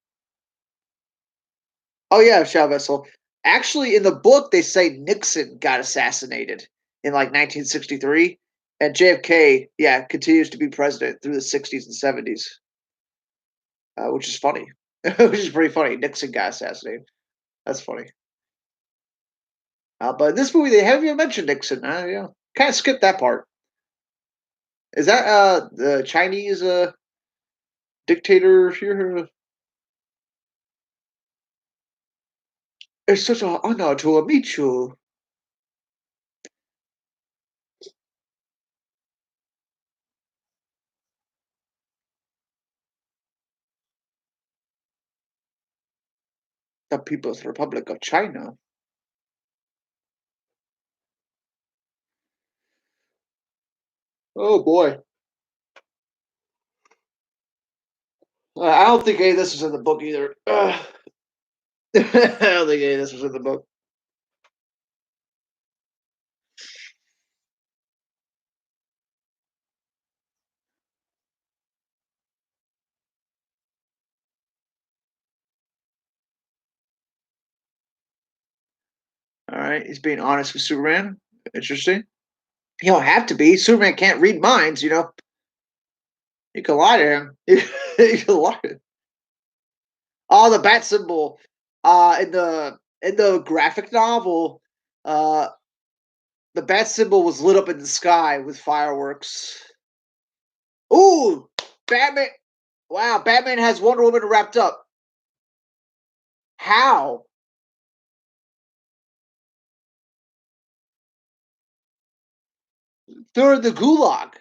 Oh yeah, Shao Vessel. Actually, in the book, they say Nixon got assassinated in like 1963, and JFK, yeah, continues to be president through the 60s and 70s, which is funny, which is pretty funny. Nixon got assassinated. That's funny. But in this movie, they haven't even mentioned Nixon. Yeah, kind of skipped that part. Is that the Chinese dictator here? It's such an honor to meet you. The People's Republic of China. Oh boy. I don't think any of this was in the book either. I don't think any of this was in the book. All right, he's being honest with Superman. Interesting. You don't have to be. Superman can't read minds. You can lie to him. You can lie. To him. Oh, the bat symbol. In the graphic novel, uh, the bat symbol was lit up in the sky with fireworks. Ooh, Batman! Wow, Batman has Wonder Woman wrapped up. How? Through the gulag.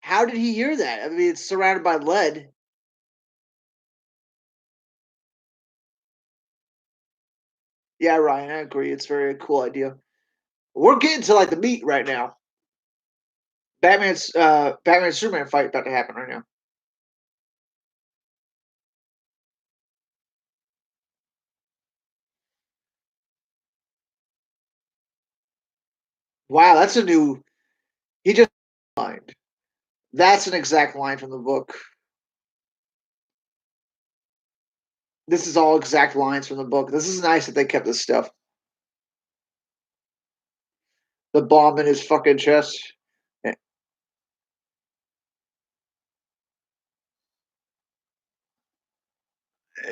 How did he hear that? I mean, it's surrounded by lead. Yeah, Ryan, I agree. It's a very cool idea. We're getting to like the meat right now. Batman Superman fight about to happen right now. Wow, that's a new. He just line. That's an exact line from the book. This is all exact lines from the book. This is nice that they kept this stuff. The bomb in his fucking chest.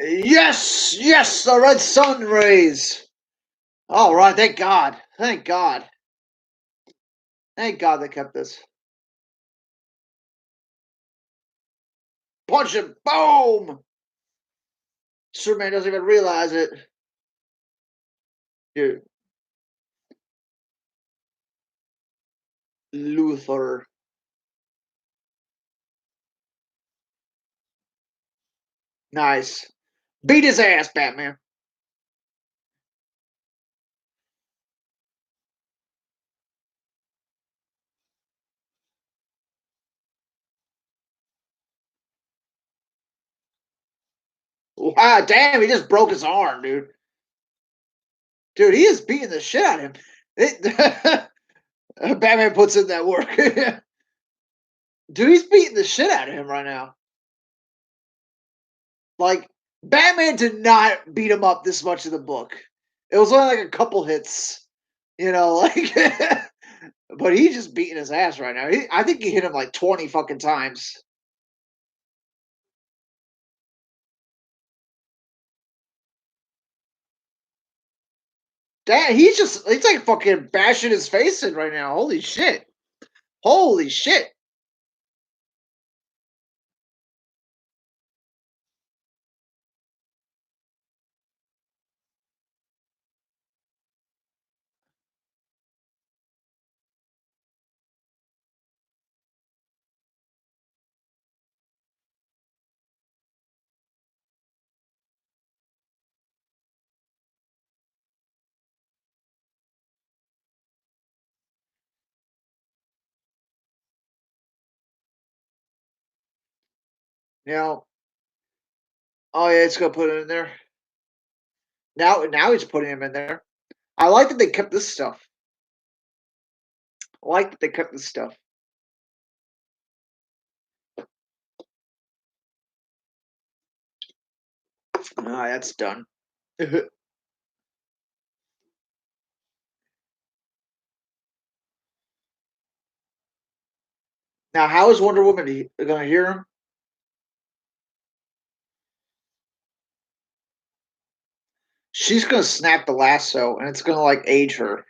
Yes, yes, the red sun rays. All right, thank God, thank God, thank God they kept this. Punch him. Boom. Superman doesn't even realize it. Dude, Luthor. Nice. Beat his ass, Batman. Wow, damn, he just broke his arm, dude. Dude, he is beating the shit out of him. Batman puts in that work. Dude, he's beating the shit out of him right now. Like, Batman did not beat him up this much in the book. It was only like a couple hits, like, but he's just beating his ass right now. I think he hit him like 20 fucking times. Damn, he's like fucking bashing his face in right now. Holy shit. Holy shit. You know, oh yeah, it's gonna put it in there. Now he's putting him in there. I like that they kept this stuff. I like that they kept this stuff. Ah, that's done. Now, how is Wonder Woman gonna hear him? She's gonna snap the lasso, and it's gonna like age her.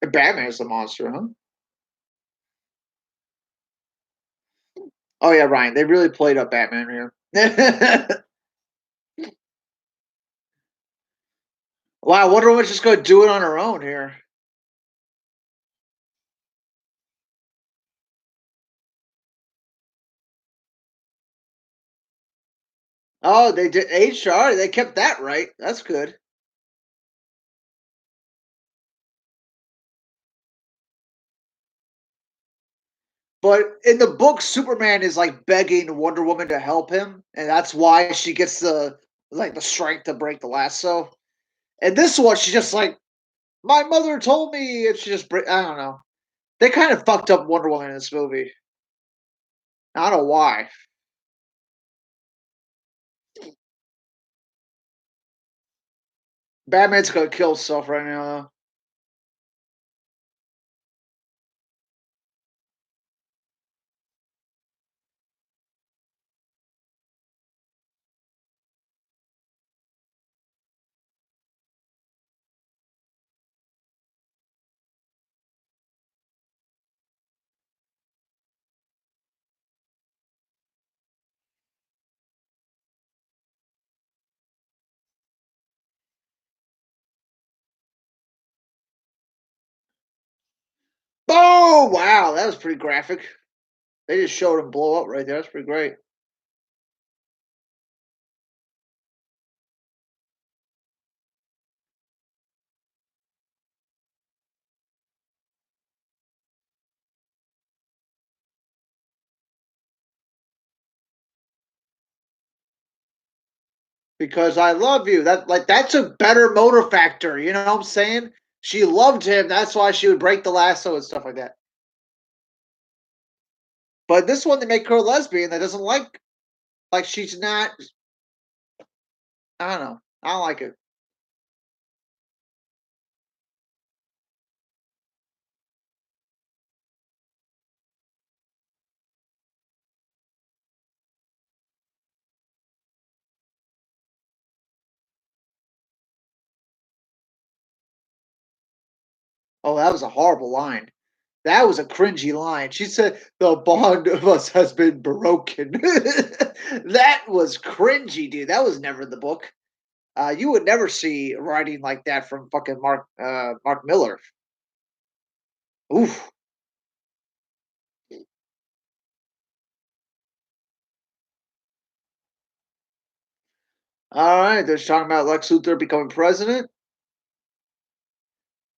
And Batman is the monster, huh? Oh yeah, Ryan. They really played up Batman here. Wow, Wonder Woman's just gonna do it on her own here. Oh, they did aged her. All right, they kept that right. That's good. But in the book, Superman is like begging Wonder Woman to help him, and that's why she gets the strength to break the lasso. And this one, she's just like, my mother told me, and she just I don't know. They kind of fucked up Wonder Woman in this movie. I don't know why. Batman's gonna kill himself right now, Oh wow, that was pretty graphic. They just showed him blow up right there. That's pretty great. Because I love you. That's a better motor factor. You know what I'm saying? She loved him. That's why she would break the lasso and stuff like that. But this one, they make her a lesbian that doesn't like she's not. I don't know. I don't like it. Oh, that was a horrible line. That was a cringy line. She said, "The bond of us has been broken." That was cringy, dude. That was never in the book. You would never see writing like that from fucking Mark Miller. Oof. All right, they're talking about Lex Luthor becoming president.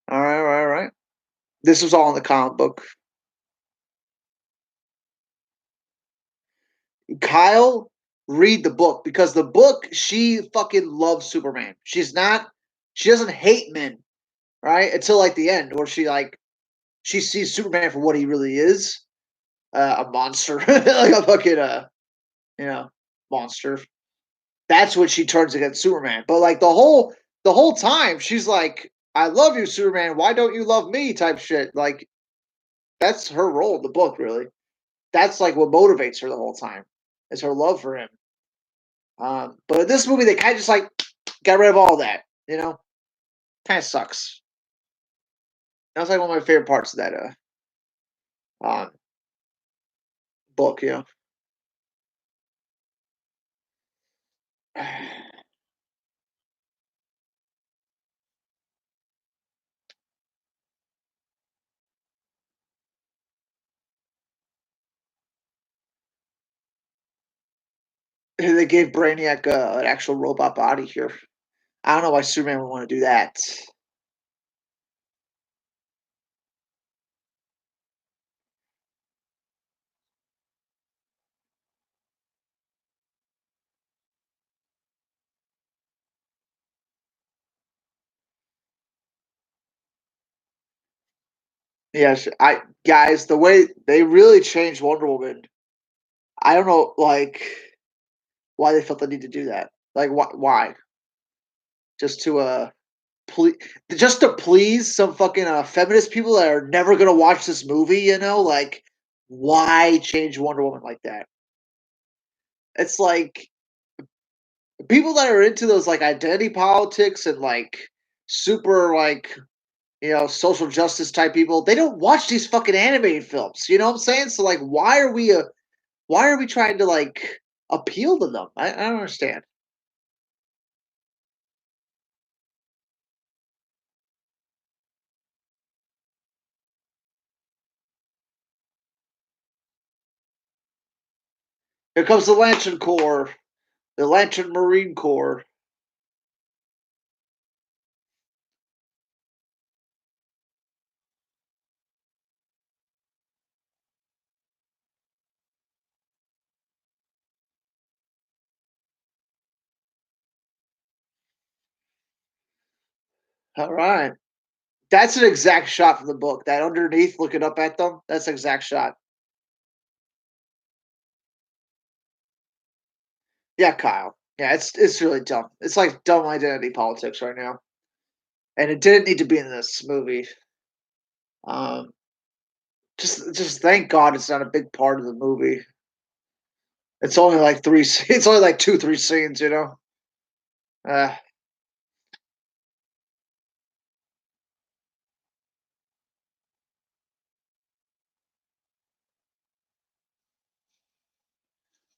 All right, all right, all right. This was all in the comic book. Kyle, read the book because the book she fucking loves Superman. She doesn't hate men, right? Until like the end, where she sees Superman for what he really is, a monster, like a fucking you know, monster. That's when she turns against Superman. But like the whole time, she's like, "I love you, Superman. Why don't you love me?" Type shit. Like that's her role in the book, really. That's like what motivates her the whole time is her love for him. But in this movie, they kind of just like got rid of all that. You know, kind of sucks. That was like one of my favorite parts of that um, book. You know, they gave Brainiac an actual robot body here. I don't know why Superman would want to do that. Yes, I guys, the way they really changed Wonder Woman, I don't know, like why they felt the need to do that. Like, why? Just to please, just to please some fucking feminist people that are never gonna watch this movie. You know, like why change Wonder Woman like that? It's like people that are into those like identity politics and like super like social justice type people. They don't watch these fucking animated films. You know what I'm saying? So like, why are we trying to like appeal to them? I don't understand. Here comes the Lantern Corps, the Lantern Marine Corps. All right, that's an exact shot from the book. That underneath, looking up at them, that's an exact shot. Yeah, Kyle. Yeah, it's really dumb. It's like dumb identity politics right now, and it didn't need to be in this movie. Um, just thank God it's not a big part of the movie. It's only like three. It's only like 2, 3 scenes. You know. Uh,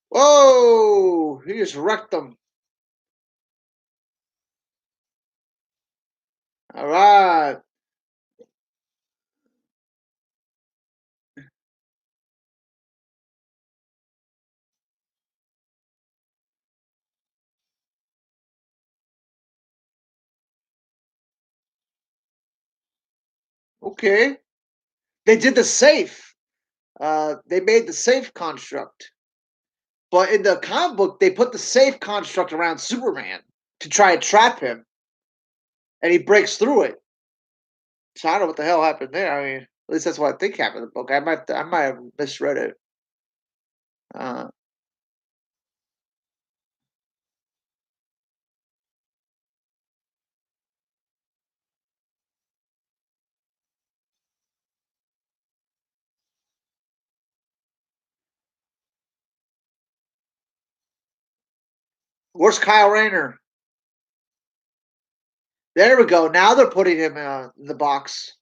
whoa! He just wrecked them. All right. Okay. They did the safe. They made the safe construct, but in the comic book, they put the safe construct around Superman to try and trap him, and he breaks through it. So I don't know what the hell happened there. I mean, at least that's what I think happened in the book. I might have misread it. Uh, where's Kyle Rayner? There we go. Now they're putting him in the box.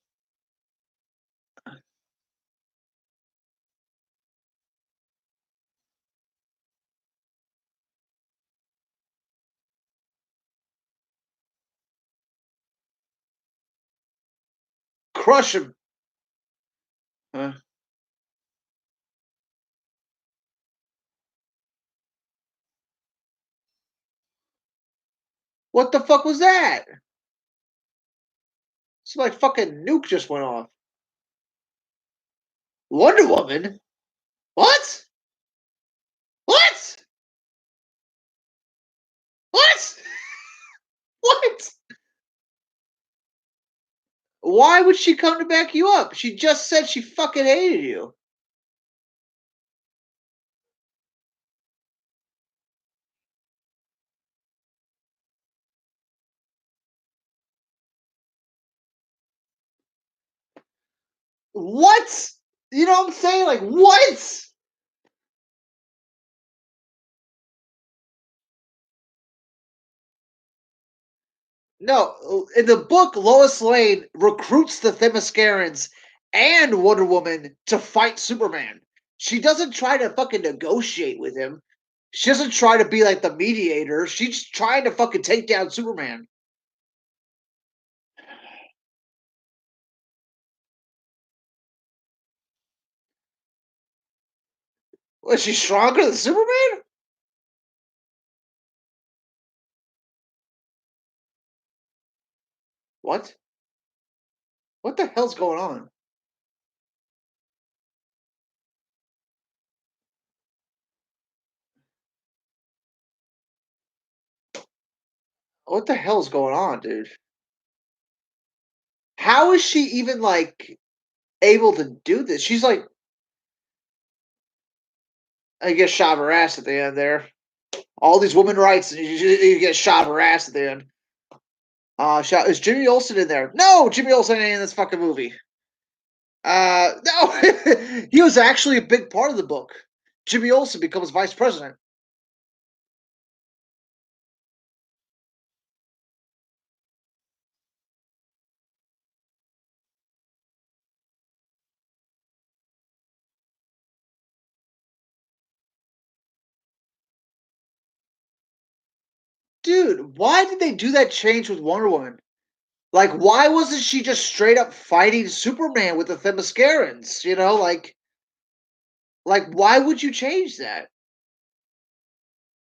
crush him. Uh, what the fuck was that? It's like fucking nuke just went off. Wonder Woman? What? What? What? What? Why would she come to back you up? She just said she fucking hated you. What? You know what I'm saying? Like, what? No, in the book, Lois Lane recruits the Themyscirans and Wonder Woman to fight Superman. She doesn't try to fucking negotiate with him. She doesn't try to be like the mediator. She's trying to fucking take down Superman. Was she stronger than Superman? What? What the hell's going on? What the hell's going on, dude? How is she even like able to do this? She's like, I guess, shot her ass at the end there. All these women rights, and you get shot her ass at the end. Shot is Jimmy Olsen in there? No, Jimmy Olsen ain't in this fucking movie. No, he was actually a big part of the book. Jimmy Olsen becomes vice president. Dude, why did they do that change with Wonder Woman? Like, why wasn't she just straight up fighting Superman with the Themyscirans? You know, like why would you change that?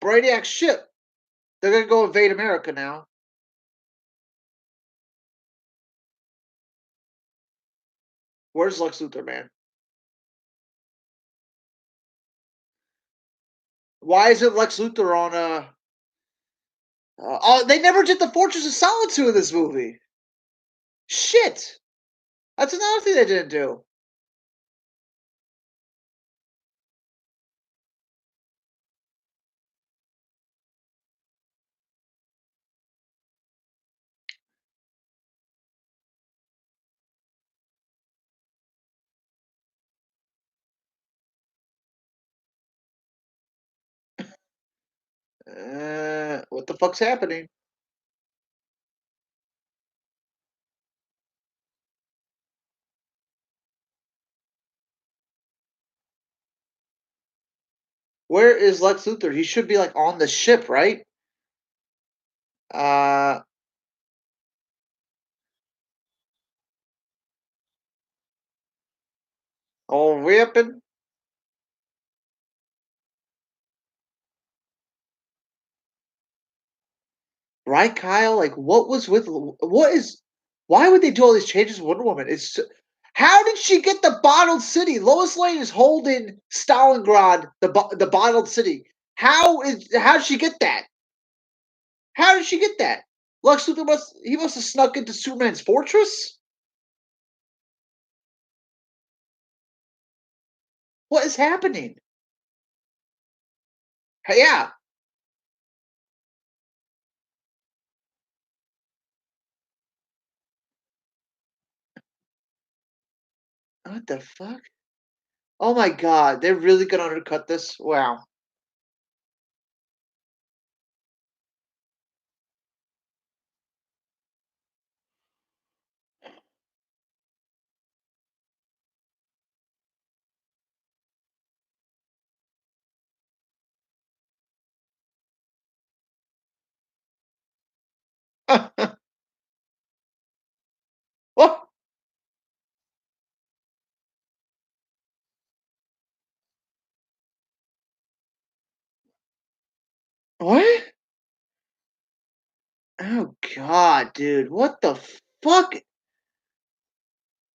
Brainiac's ship. They're gonna go invade America now. Where's Lex Luthor, man? Why isn't Lex Luthor on oh, they never did the Fortress of Solitude in this movie. Shit. That's another thing they didn't do. What the fuck's happening? Where is Lex Luthor? He should be like on the ship, right? Uh, oh, weapon. Right, Kyle? Like, what was with what is? Why would they do all these changes with Wonder Woman? How did she get the bottled city? Lois Lane is holding Stalingrad, the bottled city. How did she get that? How did she get that? Lex Luthor must have snuck into Superman's fortress. What is happening? Yeah, what the fuck? Oh my god, they're really gonna undercut this? Wow. What? What? Oh god, dude. What the fuck?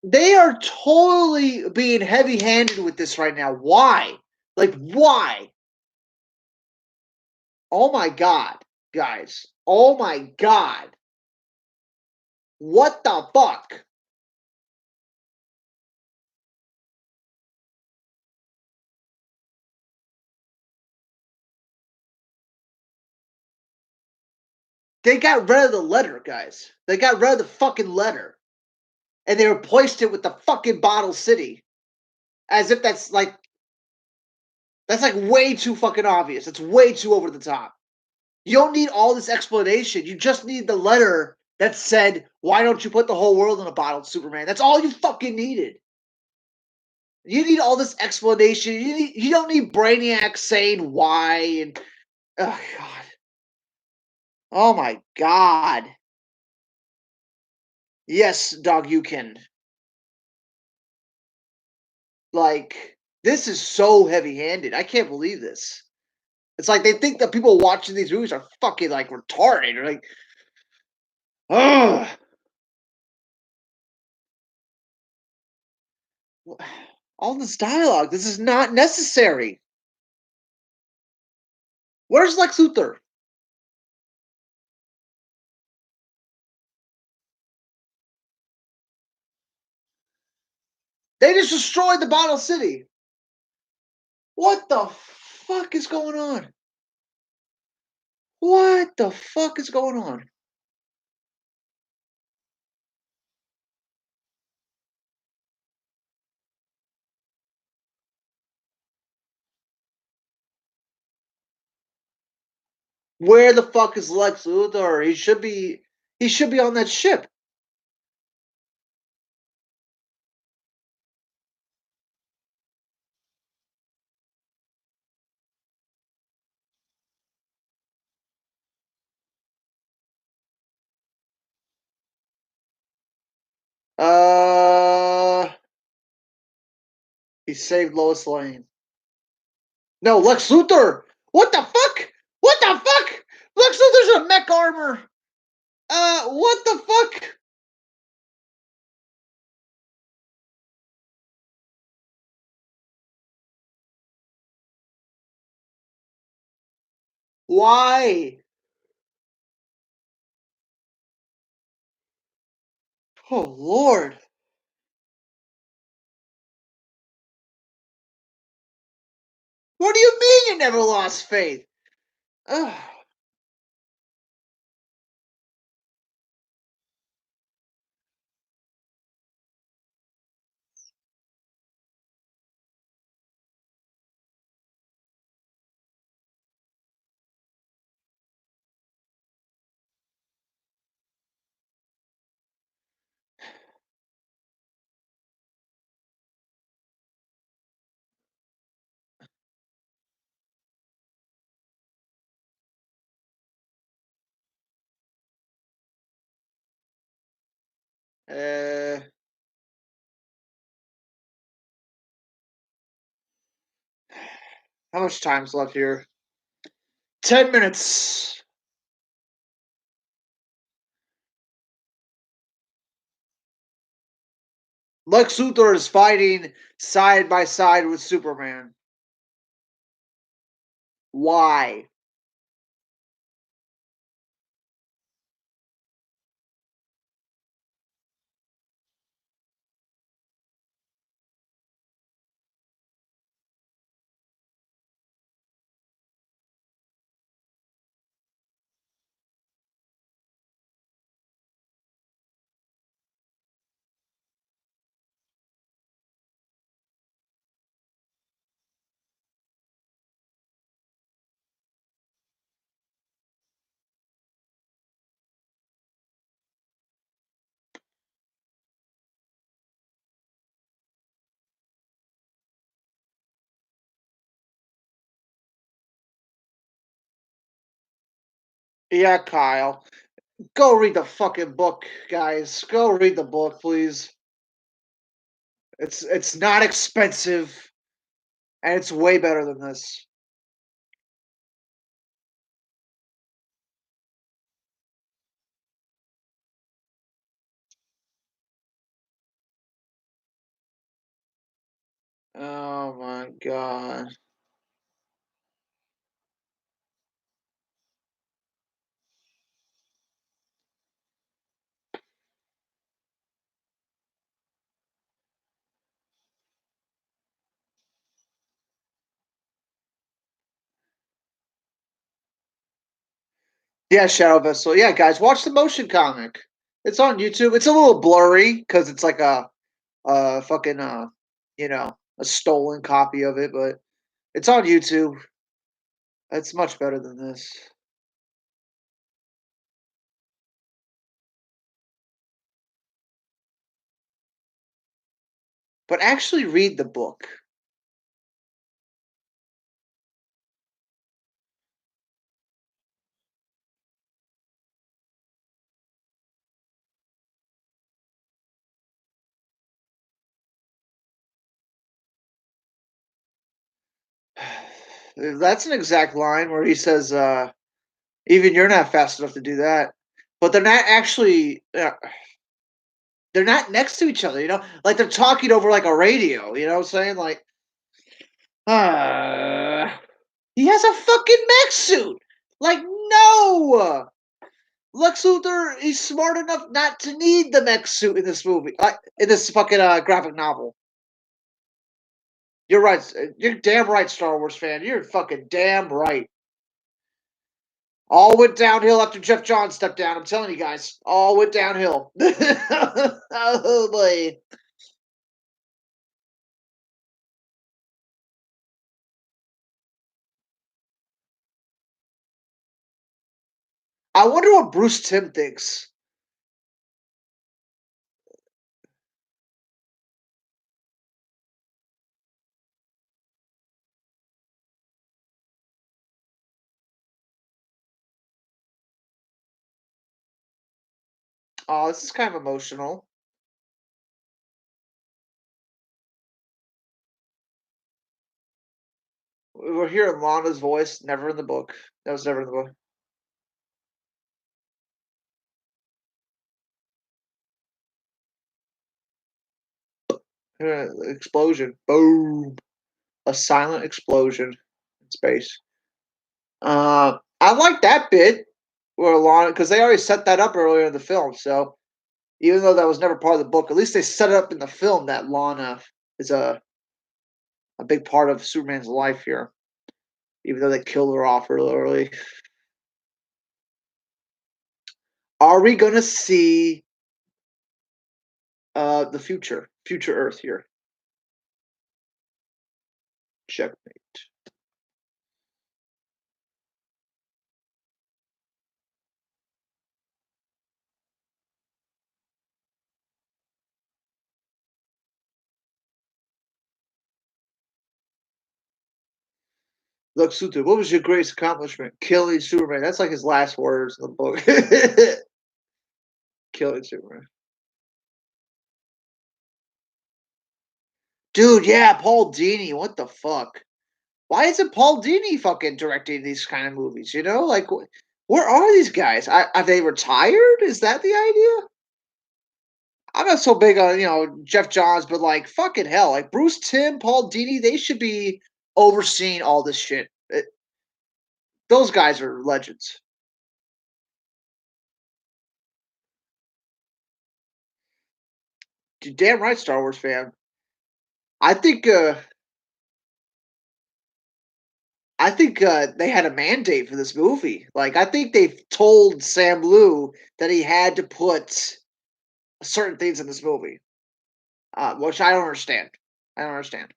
They are totally being heavy-handed with this right now. Why? Like, why? Oh my god, guys. Oh my god. What the fuck? They got rid of the letter, guys. They got rid of the fucking letter. And they replaced it with the fucking Bottle City. As if that's like way too fucking obvious. It's way too over the top. You don't need all this explanation. You just need the letter that said, "Why don't you put the whole world in a bottle, Superman?" That's all you fucking needed. You need all this explanation. You don't need Brainiac saying why and oh god. Oh my god. Yes, dog, you can. Like this is so heavy-handed. I can't believe this. It's like they think that people watching these movies are fucking like retarded or like, ugh. All this dialogue. This is not necessary. Where's Lex Luthor? They just destroyed the Bottle City. What the fuck is going on? What the fuck is going on? Where the fuck is Lex Luthor? He should be on that ship. Uh he saved Lois Lane. No, Lex Luthor! What the fuck? What the fuck? Lex Luthor's a mech armor! What the fuck? Why? Oh Lord. What do you mean you never lost faith? Ugh. Uh, how much time's left here? 10 minutes. Lex Luthor is fighting side by side with Superman. Why? Yeah, Kyle. Go read the fucking book, guys. Go read the book, please. It's not expensive, and it's way better than this. Oh my god. Yeah, Shadow Vessel. Yeah, guys, watch the motion comic. It's on YouTube. It's a little blurry because it's like a fucking you know, a stolen copy of it, but it's on YouTube. It's much better than this. But actually read the book. That's an exact line where he says, "Even you're not fast enough to do that." But they're not actually. They're not next to each other, you know. Like they're talking over like a radio. You know what I'm saying? Like, uh, he has a fucking mech suit. Like, no. Lex Luthor is smart enough not to need the mech suit in this movie, in this fucking graphic novel. You're right. You're damn right, Star Wars fan. You're fucking damn right. All went downhill after Jeff Johns stepped down. I'm telling you guys, all went downhill. Oh boy! I wonder what Bruce Timm thinks. Oh, this is kind of emotional. We're hearing Lana's voice, never in the book. That was never in the book. Explosion. Boom. A silent explosion in space. I like that bit where Lana, because they already set that up earlier in the film. So even though that was never part of the book, at least they set it up in the film that Lana is a big part of Superman's life here. Even though they killed her off real early. Are we gonna see the future Earth here? Checkmate. Look, Suter, what was your greatest accomplishment? Killing Superman. That's like his last words in the book. Killing Superman. Dude, yeah, Paul Dini. What the fuck? Why isn't Paul Dini fucking directing these kind of movies? You know, like where are these guys? Are they retired? Is that the idea? I'm not so big on Jeff Johns, but like fucking hell, like Bruce Timm, Paul Dini, they should be overseeing all this shit. Those guys are legends. You're damn right, Star Wars fan. I think. I think they had a mandate for this movie. Like, I think they told Sam Liu that he had to put certain things in this movie, which I don't understand. I don't understand.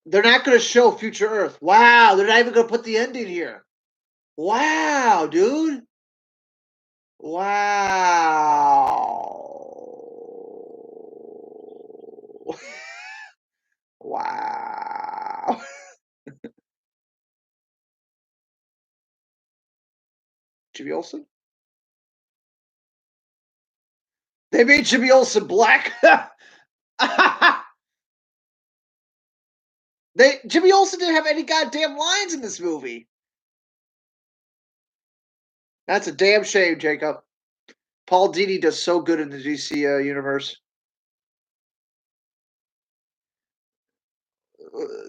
They're not going to show Future Earth. Wow, they're not even going to put the ending here. Wow, dude. Wow. Wow. Jimmy Olsen? They made Jimmy Olsen black. Jimmy Olsen didn't have any goddamn lines in this movie. That's a damn shame, Jacob. Paul Dini does so good in the DC universe.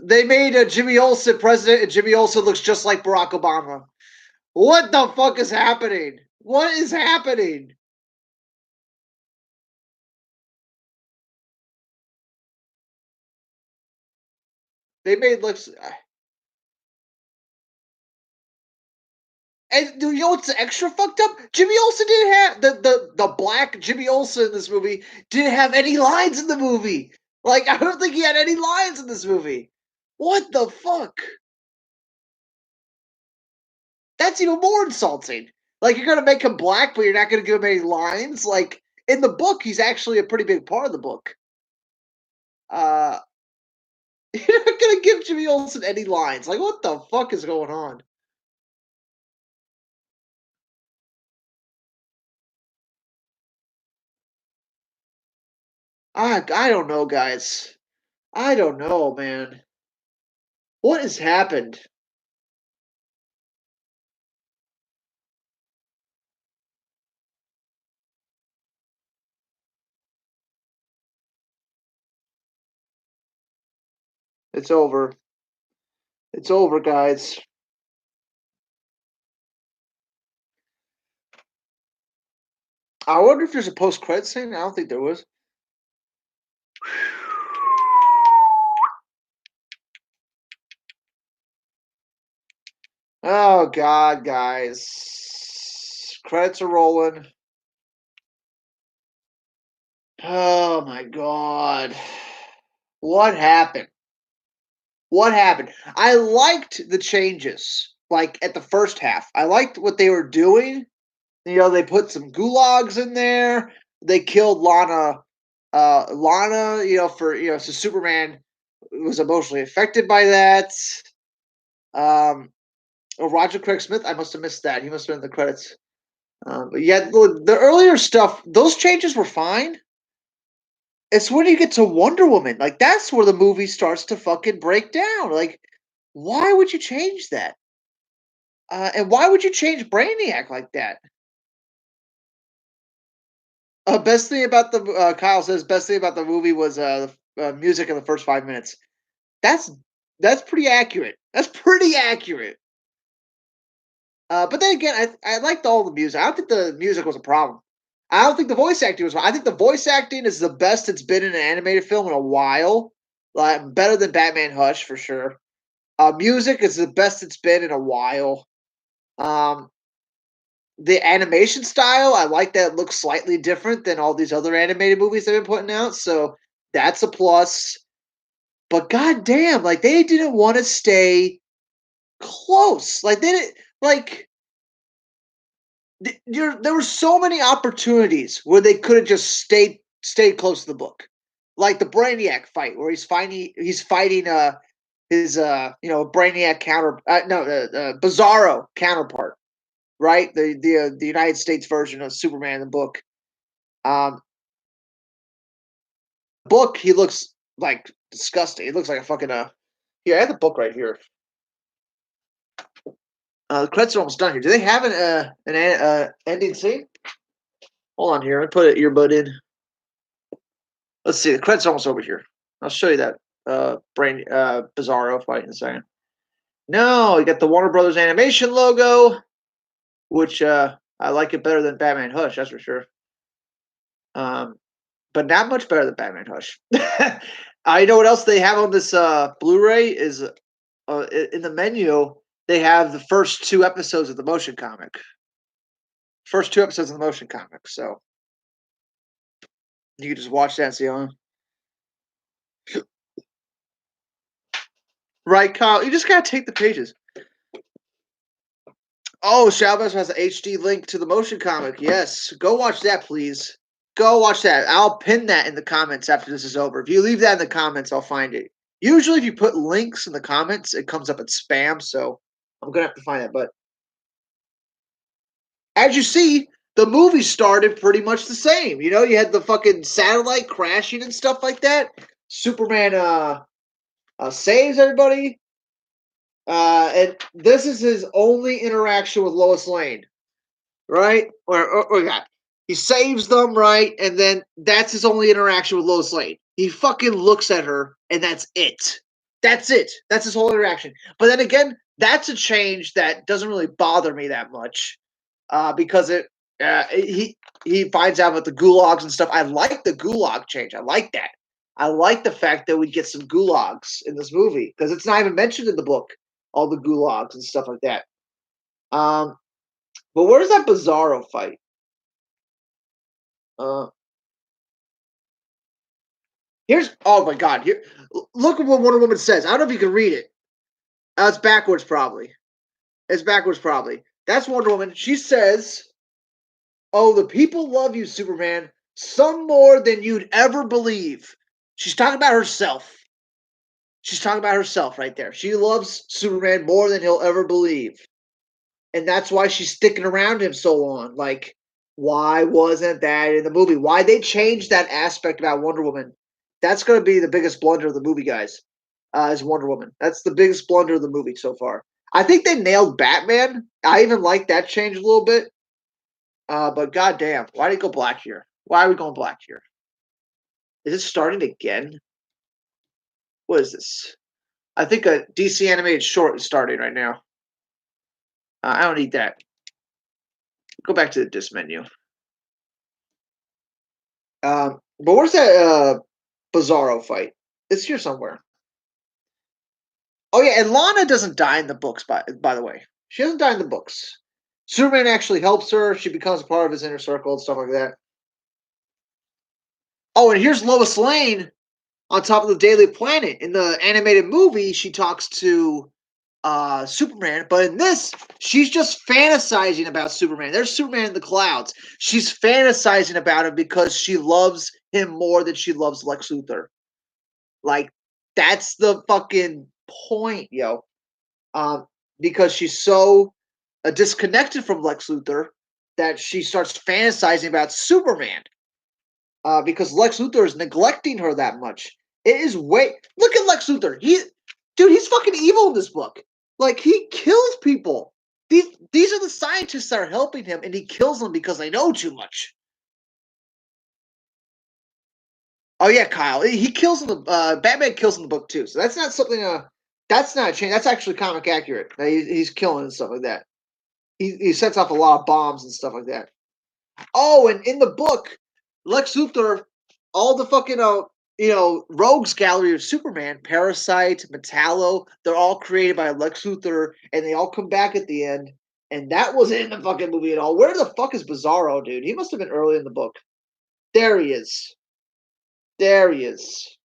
They made Jimmy Olsen president, and Jimmy Olsen looks just like Barack Obama. What the fuck is happening? What is happening? They made looks. And you know what's extra fucked up? Jimmy Olsen didn't have the black Jimmy Olsen in this movie didn't have any lines in the movie. Like I don't think he had any lines in this movie. What the fuck? That's even more insulting. Like you're gonna make him black, but you're not gonna give him any lines. Like in the book, he's actually a pretty big part of the book. Uh, you're not gonna give Jimmy Olsen any lines. Like what the fuck is going on? I don't know, guys. I don't know, man. What has happened? It's over. It's over, guys. I wonder if there's a post credit scene. I don't think there was. Oh God, guys. Credits are rolling. Oh my God. What happened? What happened? I liked the changes, like at the first half. I liked what they were doing. You know, they put some gulags in there. They killed Lana, you know, for so Superman was emotionally affected by that. Um, oh, Roger Craig Smith, I must have missed that. He must have been in the credits. But yeah, the earlier stuff, those changes were fine. It's when you get to Wonder Woman, like that's where the movie starts to fucking break down. Like, why would you change that? And why would you change Brainiac like that? Best thing about the Kyle says best thing about the movie was the music in the first 5 minutes. That's that's pretty accurate. That's pretty accurate. But then again, I liked all the music. I don't think the music was a problem. I don't think the voice acting was. I think the voice acting is the best it's been in an animated film in a while. Like better than Batman Hush for sure. Music is the best it's been in a while. Um, the animation style, I like that it looks slightly different than all these other animated movies they've been putting out. So that's a plus. But goddamn, like they didn't want to stay close. Like they didn't like there were so many opportunities where they could have just stayed close to the book, like the Brainiac fight where he's fighting his Brainiac counter no Bizarro counterpart, right? The United States version of Superman in the book. Um, book he looks like disgusting. He looks like a fucking Here, I have the book right here. The credits are almost done here. Do they have an ending scene? Hold on here. I put an earbud in. Let's see. The credits are almost over here. I'll show you that Bizarro fight in a second. No, you got the Warner Brothers animation logo, which I like it better than Batman Hush, that's for sure. But not much better than Batman Hush. I know what else they have on this Blu-ray is in the menu. They have the first two episodes of the motion comic. First two episodes of the motion comic, so you can just watch that and see how. Right, Kyle. You just gotta take the pages. Oh, Shalbaz has an HD link to the motion comic. Yes, go watch that, please. Go watch that. I'll pin that in the comments after this is over. If you leave that in the comments, I'll find it. Usually, if you put links in the comments, it comes up as spam. So I'm gonna have to find that. But as you see, the movie started pretty much the same. You know, you had the fucking satellite crashing and stuff like that. Superman saves everybody. And this is his only interaction with Lois Lane. right? Or yeah, he saves them, right? And then that's his only interaction with Lois Lane. He fucking looks at her, and that's it. That's it. That's his whole interaction. But then again, that's a change that doesn't really bother me that much, because he finds out about the gulags and stuff. I like the gulag change. I like that. I like the fact that we get some gulags in this movie because it's not even mentioned in the book. All the gulags and stuff like that. Um, but where's that Bizarro fight? Uh, here's oh my god! Here, look at what Wonder Woman says. I don't know if you can read it. It's backwards, probably. It's backwards, probably. That's Wonder Woman. She says, "Oh, the people love you, Superman. Some more than you'd ever believe." She's talking about herself. She's talking about herself right there. She loves Superman more than he'll ever believe. And that's why she's sticking around him so long. Like, why wasn't that in the movie? Why they changed that aspect about Wonder Woman? That's going to be the biggest blunder of the movie, guys. Is Wonder Woman? That's the biggest blunder of the movie so far. I think they nailed Batman. I even like that change a little bit. But goddamn, why did it go black here? Why are we going black here? Is it starting again? What is this? I think a DC animated short is starting right now. I don't need that. Go back to the disc menu. But where's that Bizarro fight? It's here somewhere. Oh yeah, and Lana doesn't die in the books. By the way, she doesn't die in the books. Superman actually helps her. She becomes a part of his inner circle and stuff like that. Oh, and here's Lois Lane on top of the Daily Planet. In the animated movie, she talks to Superman, but in this, she's just fantasizing about Superman. There's Superman in the clouds. She's fantasizing about him because she loves him more than she loves Lex Luthor. Like, that's the fucking point, yo. Um, because she's so disconnected from Lex Luthor that she starts fantasizing about Superman. Because Lex Luthor is neglecting her that much. It is way. Look at Lex Luthor. He's fucking evil in this book. Like, he kills people. These are the scientists that are helping him, and he kills them because they know too much. Oh yeah, Kyle. He kills in the Batman kills in the book too. So that's not something. That's not a change. That's actually comic accurate. He's killing and stuff like that. He sets off a lot of bombs and stuff like that. Oh, and in the book, Lex Luthor, all the fucking rogues gallery of Superman, Parasite, Metallo, they're all created by Lex Luthor, and they all come back at the end. And that wasn't in the fucking movie at all. Where the fuck is Bizarro, dude? He must have been early in the book. There he is. There he is.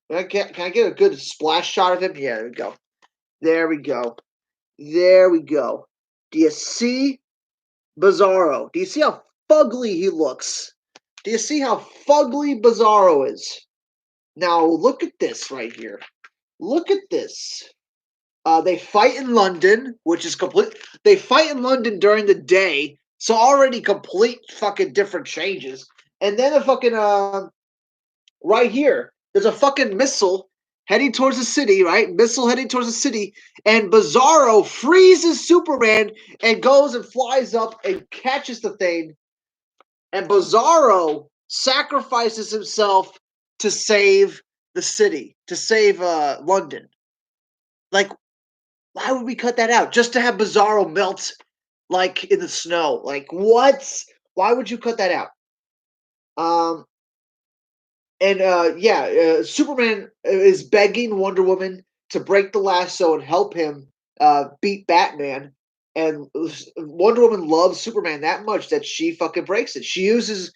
Can I get a good splash shot of him? Yeah, there we go. There we go. There we go. Do you see Bizarro? Do you see how fugly he looks? Do you see how fugly Bizarro is? Now look at this right here. Look at this. They fight in London, which is complete. They fight in London during the day, so already complete fucking different changes. And then a fucking right here. There's a fucking missile heading towards the city, right? Missile heading towards the city, and Bizarro freezes Superman and goes and flies up and catches the thing. And Bizarro sacrifices himself to save the city, to save London. Like, why would we cut that out? Just to have Bizarro melt like in the snow. Like, what? Why would you cut that out? Um, And Superman is begging Wonder Woman to break the lasso and help him beat Batman. And Wonder Woman loves Superman that much that she fucking breaks it. She uses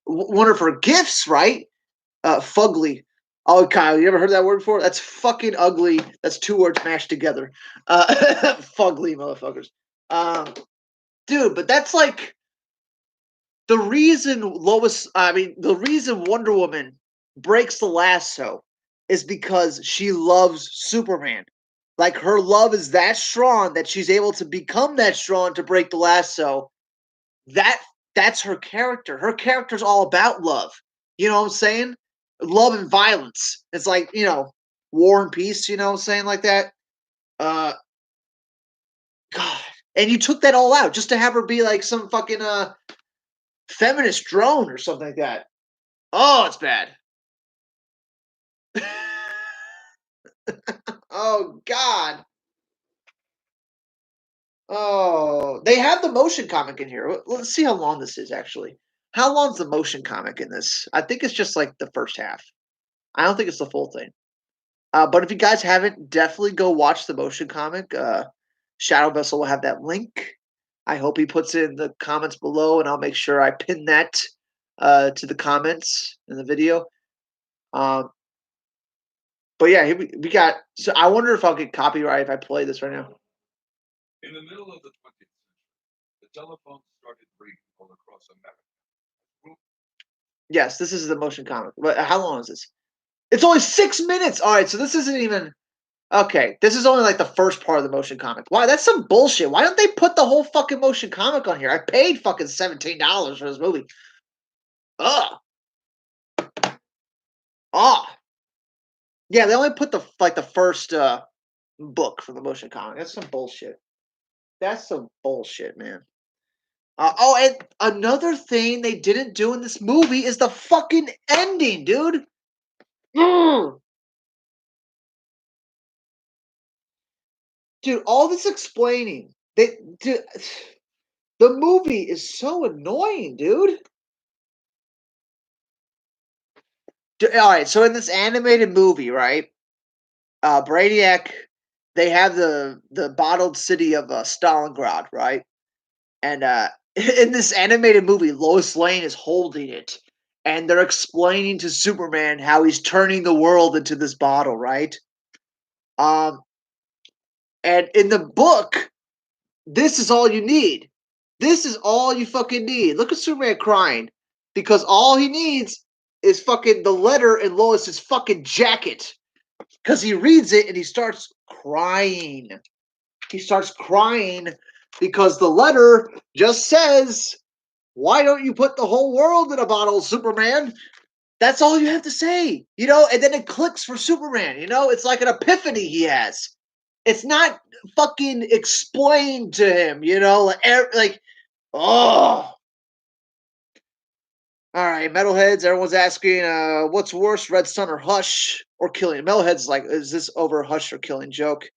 one of her gifts, right? Fugly. Oh, Kyle, you ever heard that word before? That's fucking ugly. That's two words mashed together. Fugly, motherfuckers. Dude, but that's like the reason Wonder Woman breaks the lasso is because she loves Superman. Like, her love is that strong that she's able to become that strong to break the lasso. That that's her character. Her character's all about love. You know what I'm saying? Love and violence. It's like, war and peace, you know what I'm saying, like that. Uh God. And you took that all out just to have her be like some fucking feminist drone or something like that. Oh, it's bad. Oh God. Oh, they have the motion comic in here. Let's see how long this is actually. How long's the motion comic in this? I think it's just like the first half. I don't think it's the full thing. But if you guys haven't, definitely go watch the motion comic. Shadow Vessel will have that link. I hope he puts it in the comments below, and I'll make sure I pin that to the comments in the video. Um, but yeah, we got. So I wonder if I'll get copyright if I play this right now.
In the middle of the 20th century, the telephone started ringing all across America.
Yes, this is the motion comic. But how long is this? It's only 6 minutes. All right, so this isn't even okay. This is only like the first part of the motion comic. Why? That's some bullshit. Why don't they put the whole fucking motion comic on here? I paid fucking $17 for this movie. Ugh. Ah. Yeah, they only put the first book from the motion comic. That's some bullshit. That's some bullshit, man. Oh, and another thing they didn't do in this movie is the fucking ending, dude. Ugh. Dude, all this explaining. Dude, the movie is so annoying, dude. All right, so in this animated movie, right? Brainiac, they have the bottled city of Stalingrad, right? And in this animated movie, Lois Lane is holding it, and they're explaining to Superman how he's turning the world into this bottle, right? Um, and in the book, this is all you need. This is all you fucking need. Look at Superman crying because all he needs is fucking the letter in Lois's fucking jacket. Because he reads it and he starts crying. He starts crying because the letter just says, "Why don't you put the whole world in a bottle, Superman?" That's all you have to say, and then it clicks for Superman, it's like an epiphany he has. It's not fucking explained to him, like, oh. All right, metalheads. Everyone's asking, what's worse, Red Sun or Hush or Killing? Metalheads like, is this over Hush or Killing joke?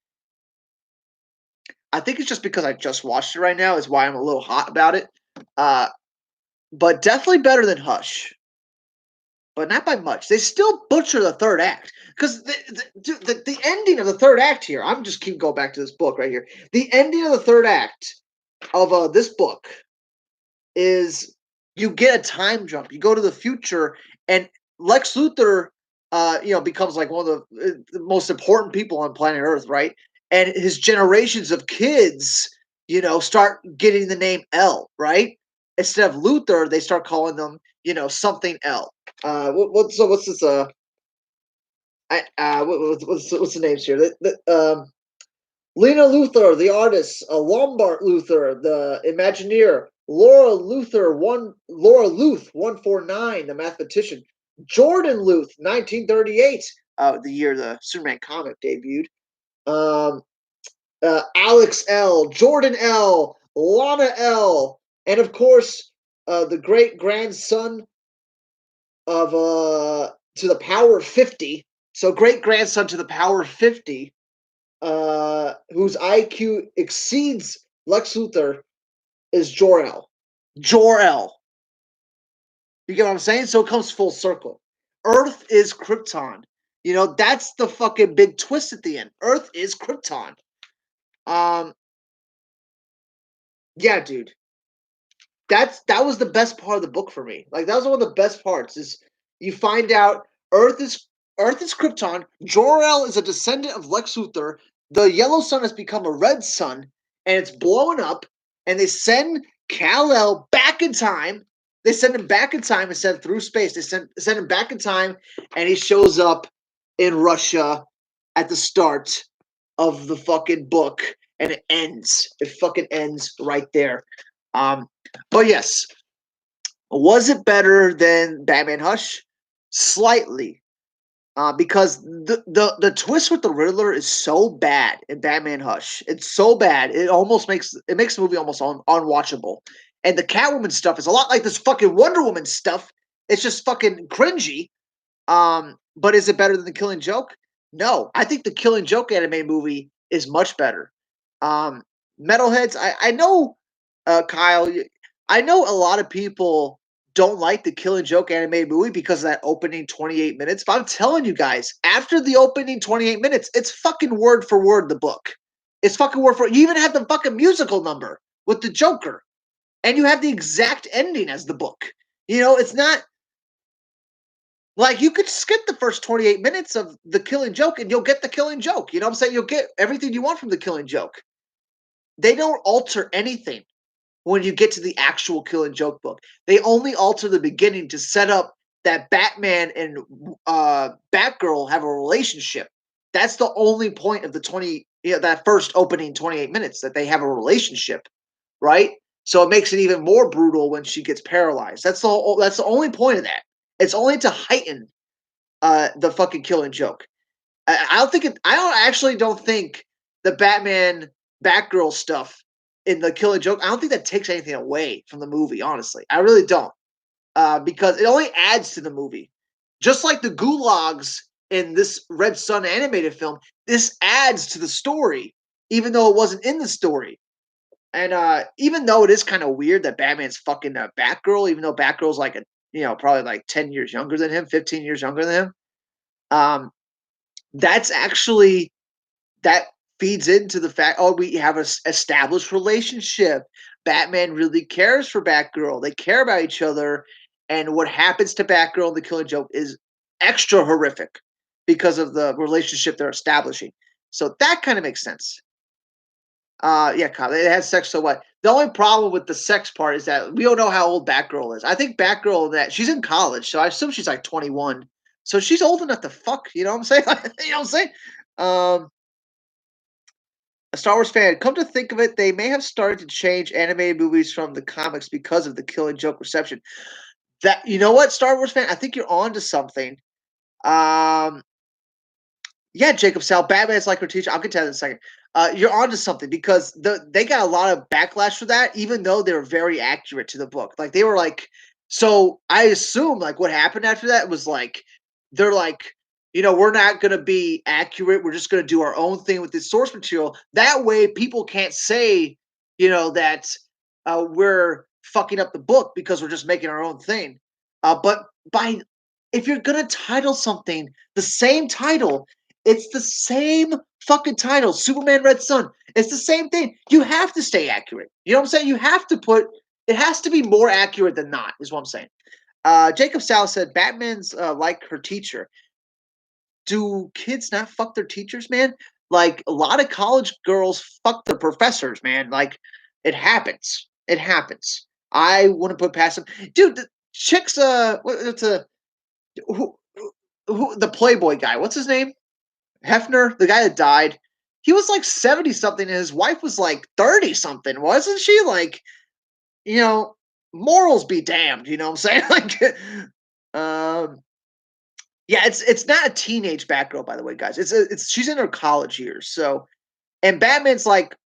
I think it's just because I just watched it right now is why I'm a little hot about it. Uh, but definitely better than Hush, but not by much. They still butcher the third act because the ending of the third act here. I'm just keep going back to this book right here. The ending of the third act of this book is you get a time jump. You go to the future, and Lex Luthor, becomes like one of the most important people on planet Earth, right? And his generations of kids, start getting the name L, right? Instead of Luthor, they start calling them, something L. What's this? What's the names here? Lena Luthor, the artist, Lombard Luthor, the Imagineer, Laura Luth 149, the mathematician, Jordan Luth, 1938, the year the Superman comic debuted. Alex L, Jordan L, Lana L, and of course, the great grandson of to the power 50. So great grandson to the power 50, whose IQ exceeds Lex Luthor, is Jor-El. Jor-El. You get what I'm saying? So it comes full circle. Earth is Krypton. That's the fucking big twist at the end. Earth is Krypton. Yeah, dude. That was the best part of the book for me. Like that was one of the best parts. Is you find out Earth is Krypton. Jor-El is a descendant of Lex Luthor. The yellow sun has become a red sun, and it's blowing up. And they send Kal-El back in time. They send him back in time instead of through space. They send him back in time, and he shows up in Russia at the start of the fucking book, and it ends. It fucking ends right there. But yes, was it better than Batman Hush? Slightly. Because the twist with the Riddler is so bad in Batman Hush. It's so bad. It makes the movie almost unwatchable. And the Catwoman stuff is a lot like this fucking Wonder Woman stuff. It's just fucking cringy. But is it better than the Killing Joke? No, I think the Killing Joke anime movie is much better. Um, Metalheads, I know, Kyle, I know a lot of people don't like the Killing Joke anime movie because of that opening 28 minutes. But I'm telling you guys, after the opening 28 minutes, it's fucking word for word the book. It's fucking word for. You even have the fucking musical number with the Joker, and you have the exact ending as the book. It's not like you could skip the first 28 minutes of the Killing Joke and you'll get the Killing Joke. You know what I'm saying? You'll get everything you want from the Killing Joke. They don't alter anything when you get to the actual Killing Joke book. They only alter the beginning to set up that Batman and Batgirl have a relationship. That's the only point of that first opening 28 minutes, that they have a relationship, right? So it makes it even more brutal when she gets paralyzed. That's the only point of that. It's only to heighten the fucking Killing Joke. I don't think the Batman Batgirl stuff in the Killing Joke. I don't think that takes anything away from the movie. Honestly, I really don't, because it only adds to the movie. Just like the gulags in this Red Sun animated film, this adds to the story, even though it wasn't in the story. And even though it is kind of weird that Batman's fucking Batgirl, even though Batgirl's like probably like 10 years younger than him, 15 years younger than him. That's actually that feeds into the fact, oh, we have a established relationship. Batman really cares for Batgirl. They care about each other, and what happens to Batgirl in the Killing Joke is extra horrific because of the relationship they're establishing. So that kind of makes sense. Yeah, Kyle, it has sex. So what? The only problem with the sex part is that we don't know how old Batgirl is. I think Batgirl, that she's in college, so I assume she's like 21. So she's old enough to fuck. You know what I'm saying? You know what I'm saying? Um, a Star Wars fan. Come to think of it, they may have started to change animated movies from the comics because of the Killing Joke reception. That, you know what, Star Wars fan, I think you're on to something. Um, Yeah, Jacob Sal, Batman's like her teacher. I'll get to that in a second. You're onto something, because they got a lot of backlash for that, even though they were very accurate to the book. Like, they were like, so I assume like what happened after that was like they're like, we're not gonna be accurate. We're just gonna do our own thing with this source material. That way, people can't say, that we're fucking up the book because we're just making our own thing. But by if you're gonna title something the same title, it's the same fucking title, Superman Red Sun. It's the same thing. You have to stay accurate. You know what I'm saying? You have to it has to be more accurate than not, is what I'm saying. Jacob Sal said Batman's like her teacher. Do kids not fuck their teachers, man? Like, a lot of college girls fuck their professors, man. Like, it happens. It happens. I wouldn't put past them. Dude, the chicks, what's who, the Playboy guy, what's his name? Hefner, the guy that died, he was like 70 something and his wife was like 30 something, wasn't she? Like, you know, morals be damned, you know what I'm saying? Like, um, yeah, it's not a teenage Batgirl, by the way, guys. It's she's in her college years. So, and Batman's like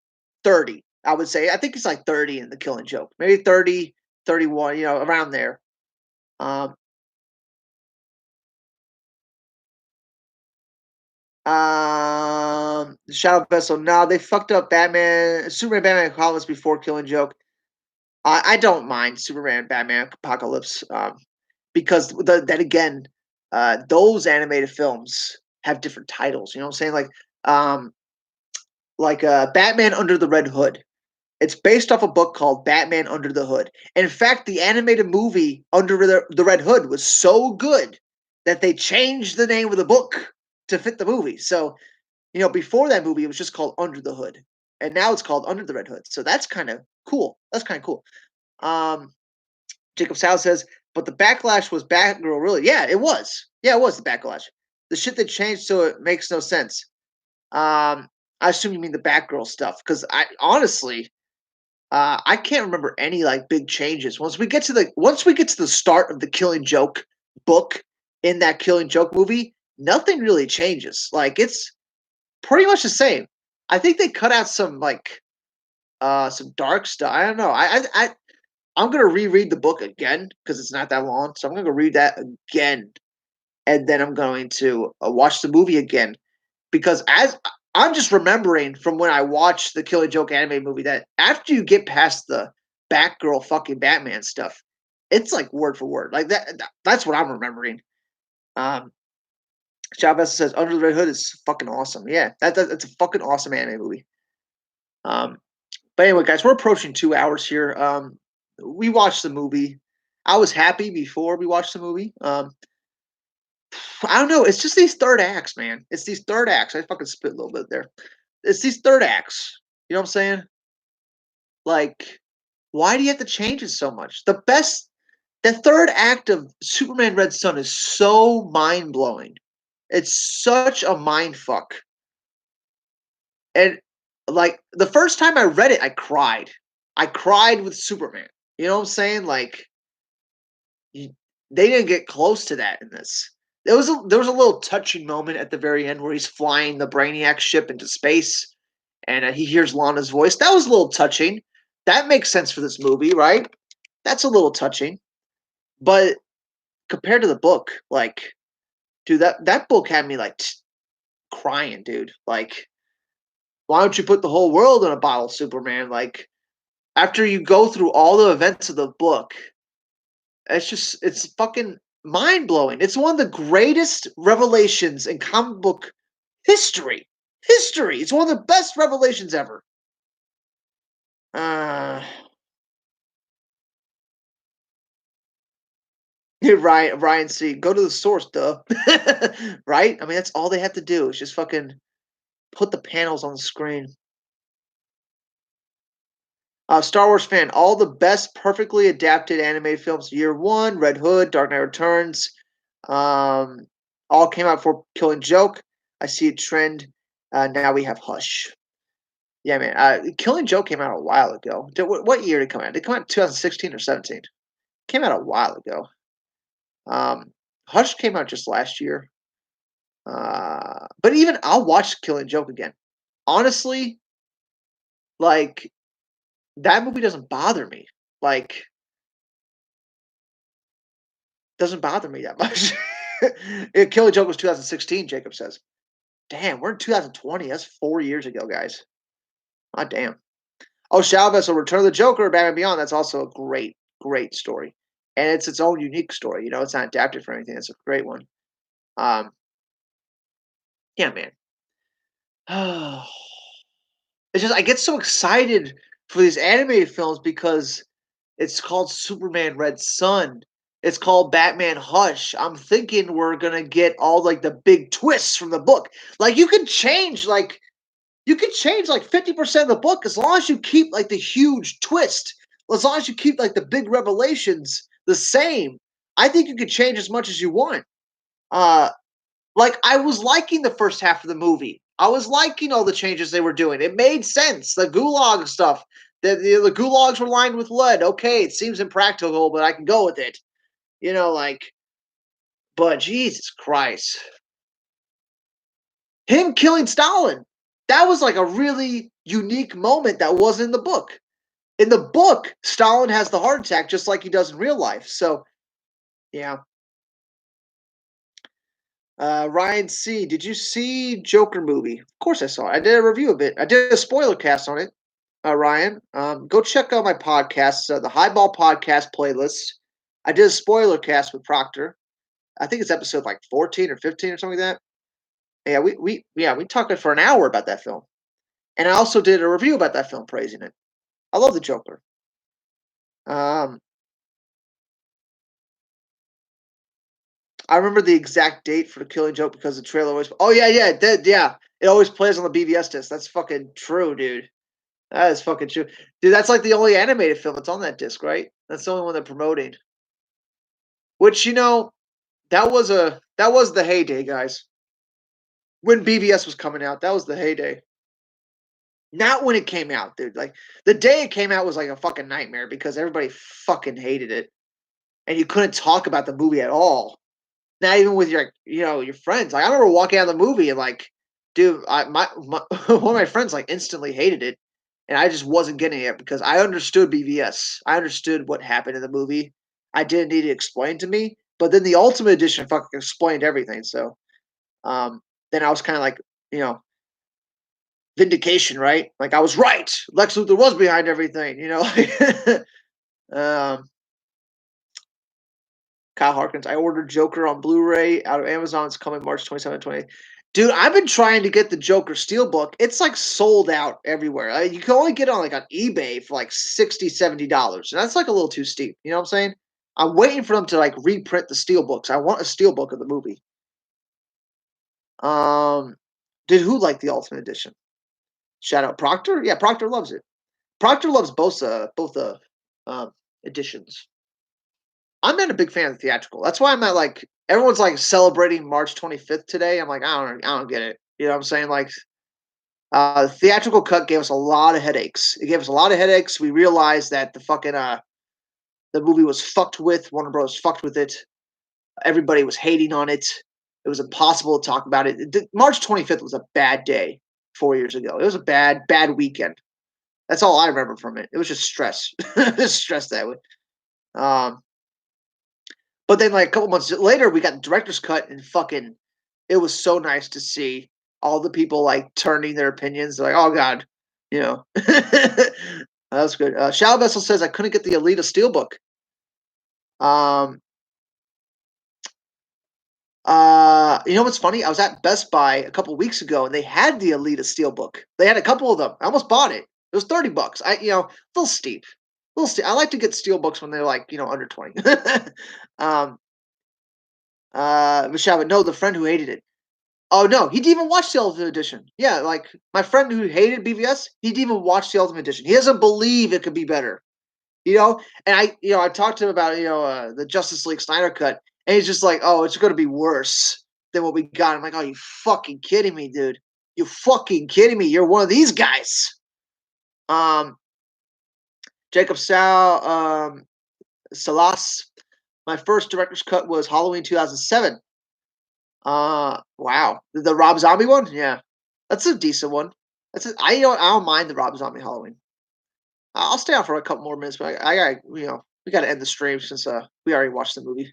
30, I would say. I think he's like 30 in the Killing Joke. Maybe 30, 31, around there. Um, Shadow Vessel. No, they fucked up Superman, Batman Apocalypse before Killing Joke. I don't mind Superman, Batman Apocalypse, because then again, those animated films have different titles. You know what I'm saying? Like Batman Under the Red Hood. It's based off a book called Batman Under the Hood. And in fact, the animated movie Under the Red Hood was so good that they changed the name of the book to fit the movie. So, before that movie, it was just called Under the Hood, and now it's called Under the Red Hood. So that's kind of cool. That's kind of cool. Um, Jacob Sal says, but the backlash was Batgirl, really? Yeah, it was. Yeah, it was the backlash. The shit that changed, so it makes no sense. I assume you mean the Batgirl stuff, because I can't remember any like big changes. Once we get to the start of the Killing Joke book in that Killing Joke movie, nothing really changes. Like it's pretty much the same. I think they cut out some dark stuff. I don't know. I'm gonna reread the book again because it's not that long. So I'm gonna go read that again, and then I'm going to watch the movie again because as I'm just remembering from when I watched the Killing Joke anime movie that after you get past the Batgirl fucking Batman stuff, it's like word for word. Like that's what I'm remembering. Um, Chavez says Under the Red Hood is fucking awesome. Yeah, that's a fucking awesome anime movie. Um, but anyway, guys, we're approaching 2 hours here. We watched the movie. I was happy before we watched the movie. I don't know. It's just these third acts, man. It's these third acts. I fucking spit a little bit there. It's these third acts. You know what I'm saying? Like, why do you have to change it so much? The third act of Superman Red Sun is so mind blowing. It's such a mind fuck. And like the first time I read it, I cried. I cried with Superman. You know what I'm saying? Like, they didn't get close to that in this. There was a little touching moment at the very end where he's flying the Brainiac ship into space, and he hears Lana's voice. That was a little touching. That makes sense for this movie, right? That's a little touching. But compared to the book, like, dude, that book had me like crying, dude. Like, why don't you put the whole world in a bottle, Superman? Like, after you go through all the events of the book, it's fucking mind blowing. It's one of the greatest revelations in comic book history. History. It's one of the best revelations ever. Uh, Ryan C. Go to the source, duh. Right? I mean, that's all they have to do is just fucking put the panels on the screen. Star Wars fan, all the best perfectly adapted animated films. Year One, Red Hood, Dark Knight Returns, um, all came out for Killing Joke. I see a trend. Now we have Hush. Yeah, man. Killing Joke came out a while ago. What year did it come out? Did it come out in 2016 or 17? Came out a while ago. Hush came out just last year. But even I'll watch Killing Joke again. Honestly, like that movie doesn't bother me. Like doesn't bother me that much. Killing Joke was 2016. Jacob says, "Damn, we're in 2020. That's 4 years ago, guys. Ah, damn." Oh, Chavez will Return of the Joker, Batman Beyond. That's also a great, great story, and it's its own unique story. You know, it's not adapted for anything. It's a great one. Um, yeah, man. It's just I get so excited for these animated films because it's called Superman Red Sun. It's called Batman Hush. I'm thinking we're gonna get all like the big twists from the book. Like you could change like 50% of the book as long as you keep like the huge twist. As long as you keep like the big revelations the same. I think you could change as much as you want. Uh like I was liking the first half of the movie. I was liking all the changes they were doing. It made sense. The gulag stuff. The gulags were lined with lead. Okay, it seems impractical, but I can go with it. You know, like, but Jesus Christ. Him killing Stalin. That was like a really unique moment that wasn't in the book. In the book, Stalin has the heart attack just like he does in real life. So, yeah. Ryan C, did you see Joker movie? Of course I saw it. I did a review of it. I did a spoiler cast on it. Ryan, go check out my podcast, the Highball Podcast playlist. I did a spoiler cast with Proctor. I think it's episode like 14 or 15 or something like that. Yeah, we talked for an hour about that film, and I also did a review about that film, praising it. I love the Joker. Um, I remember the exact date for the Killing Joke because the trailer always. Oh yeah, yeah, it did. Yeah, it always plays on the BVS disc. That's fucking true, dude. That is fucking true, dude. That's like the only animated film that's on that disc, right? That's the only one they're promoting. Which that was the heyday, guys. When BVS was coming out, that was the heyday. Not when it came out, dude. Like the day it came out was like a fucking nightmare because everybody fucking hated it, and you couldn't talk about the movie at all. not even with your your friends. Like I remember walking out of the movie and like, dude, my one of my friends like instantly hated it, and I just wasn't getting it because I understood BVS. I understood what happened in the movie. I didn't need it explained to me, but then the Ultimate Edition fucking explained everything. So um, then I was kind of like, you know, vindication, right? Like I was right. Lex Luthor was behind everything, you know. um, Kyle Harkins. I ordered Joker on Blu-ray out of Amazon. It's coming March 27, 20. Dude, I've been trying to get the Joker Steelbook. It's like sold out everywhere. You can only get it on like on eBay for like $60, $70. And that's like a little too steep. You know what I'm saying? I'm waiting for them to like reprint the Steelbooks. I want a Steelbook of the movie. Um, did who like the Ultimate Edition? Shout out Proctor. Yeah, Proctor loves it. Proctor loves both um, editions. I'm not a big fan of the theatrical. That's why I'm not like everyone's like celebrating March 25th today. I'm like, I don't get it. You know what I'm saying? Like the theatrical cut gave us a lot of headaches. It gave us a lot of headaches. We realized that the movie was fucked with. Warner Bros. Fucked with it. Everybody was hating on it. It was impossible to talk about it. March 25th was a bad day 4 years ago. It was a bad weekend. That's all I remember from it. It was just stress. Just stress that way. Um, but then like a couple months later, we got the director's cut, and fucking, it was so nice to see all the people like turning their opinions. They're like, oh god, you know, that was good. Shallow Vessel says I couldn't get the Alita Steelbook. Um, you know what's funny? I was at Best Buy a couple weeks ago, and they had the Alita Steelbook. They had a couple of them. I almost bought it. It was $30. A little steep. A little steep. I like to get steelbooks when they're like under 20. um, Michelle, but no, the friend who hated it. Oh no, he didn't even watch the Ultimate Edition. Yeah, like my friend who hated BVS, he didn't even watch the Ultimate Edition. He doesn't believe it could be better. And I talked to him about the Justice League Snyder cut, and he's just like, oh, it's going to be worse than what we got. I'm like, oh, you fucking kidding me, dude? You fucking kidding me? You're one of these guys. Um, Jacob Salas. My first director's cut was Halloween 2007. Wow, the Rob Zombie one, yeah, that's a decent one. I don't mind the Rob Zombie Halloween. I'll stay out for a couple more minutes, but I got we got to end the stream since we already watched the movie.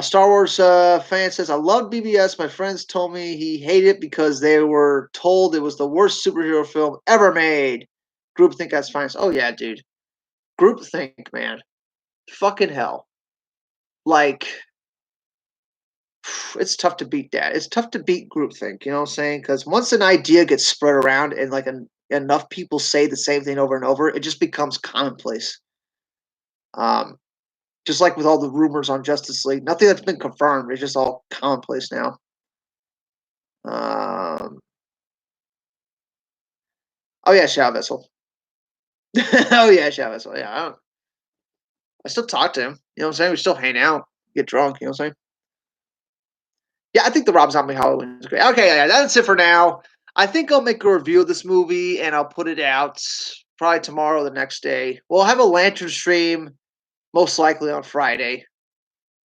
Star Wars fan says I love BBS. My friends told me he hated it because they were told it was the worst superhero film ever made. Groupthink that's fine. Oh yeah, dude. Groupthink, man. Fucking hell. Like it's tough to beat that. It's tough to beat groupthink, you know what I'm saying? Because once an idea gets spread around and like enough people say the same thing over and over, it just becomes commonplace. Um, just like with all the rumors on Justice League, nothing that's been confirmed. It's just all commonplace now. Um, oh yeah, Shadow Vessel. Oh yeah, Shadow Vessel. Yeah, I still talk to him. You know what I'm saying? We still hang out, get drunk. You know what I'm saying? Yeah, I think the Rob Zombie Halloween is great. Okay, yeah, that's it for now. I think I'll make a review of this movie and I'll put it out probably tomorrow or the next day. We'll have a lantern stream most likely on Friday,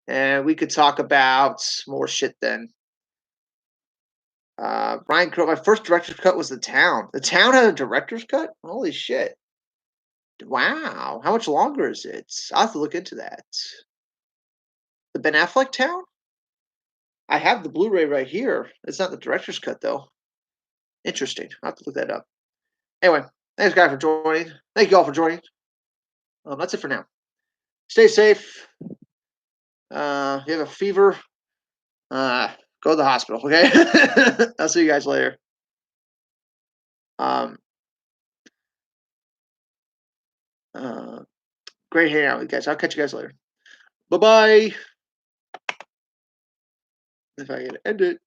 and we could talk about more shit then. Ryan Crow, my first director's cut was The Town. The Town had a director's cut? Holy shit. Wow. How much longer is it? I'll have to look into that. The Ben Affleck Town? I have the Blu-ray right here. It's not the director's cut though. Interesting. I'll have to look that up. Anyway, thanks guys for joining. Thank you all for joining. That's it for now. Stay safe. If you have a fever, go to the hospital, okay? I'll see you guys later. Um, great hanging out with you guys. I'll catch you guys later. Bye-bye. If I can end it.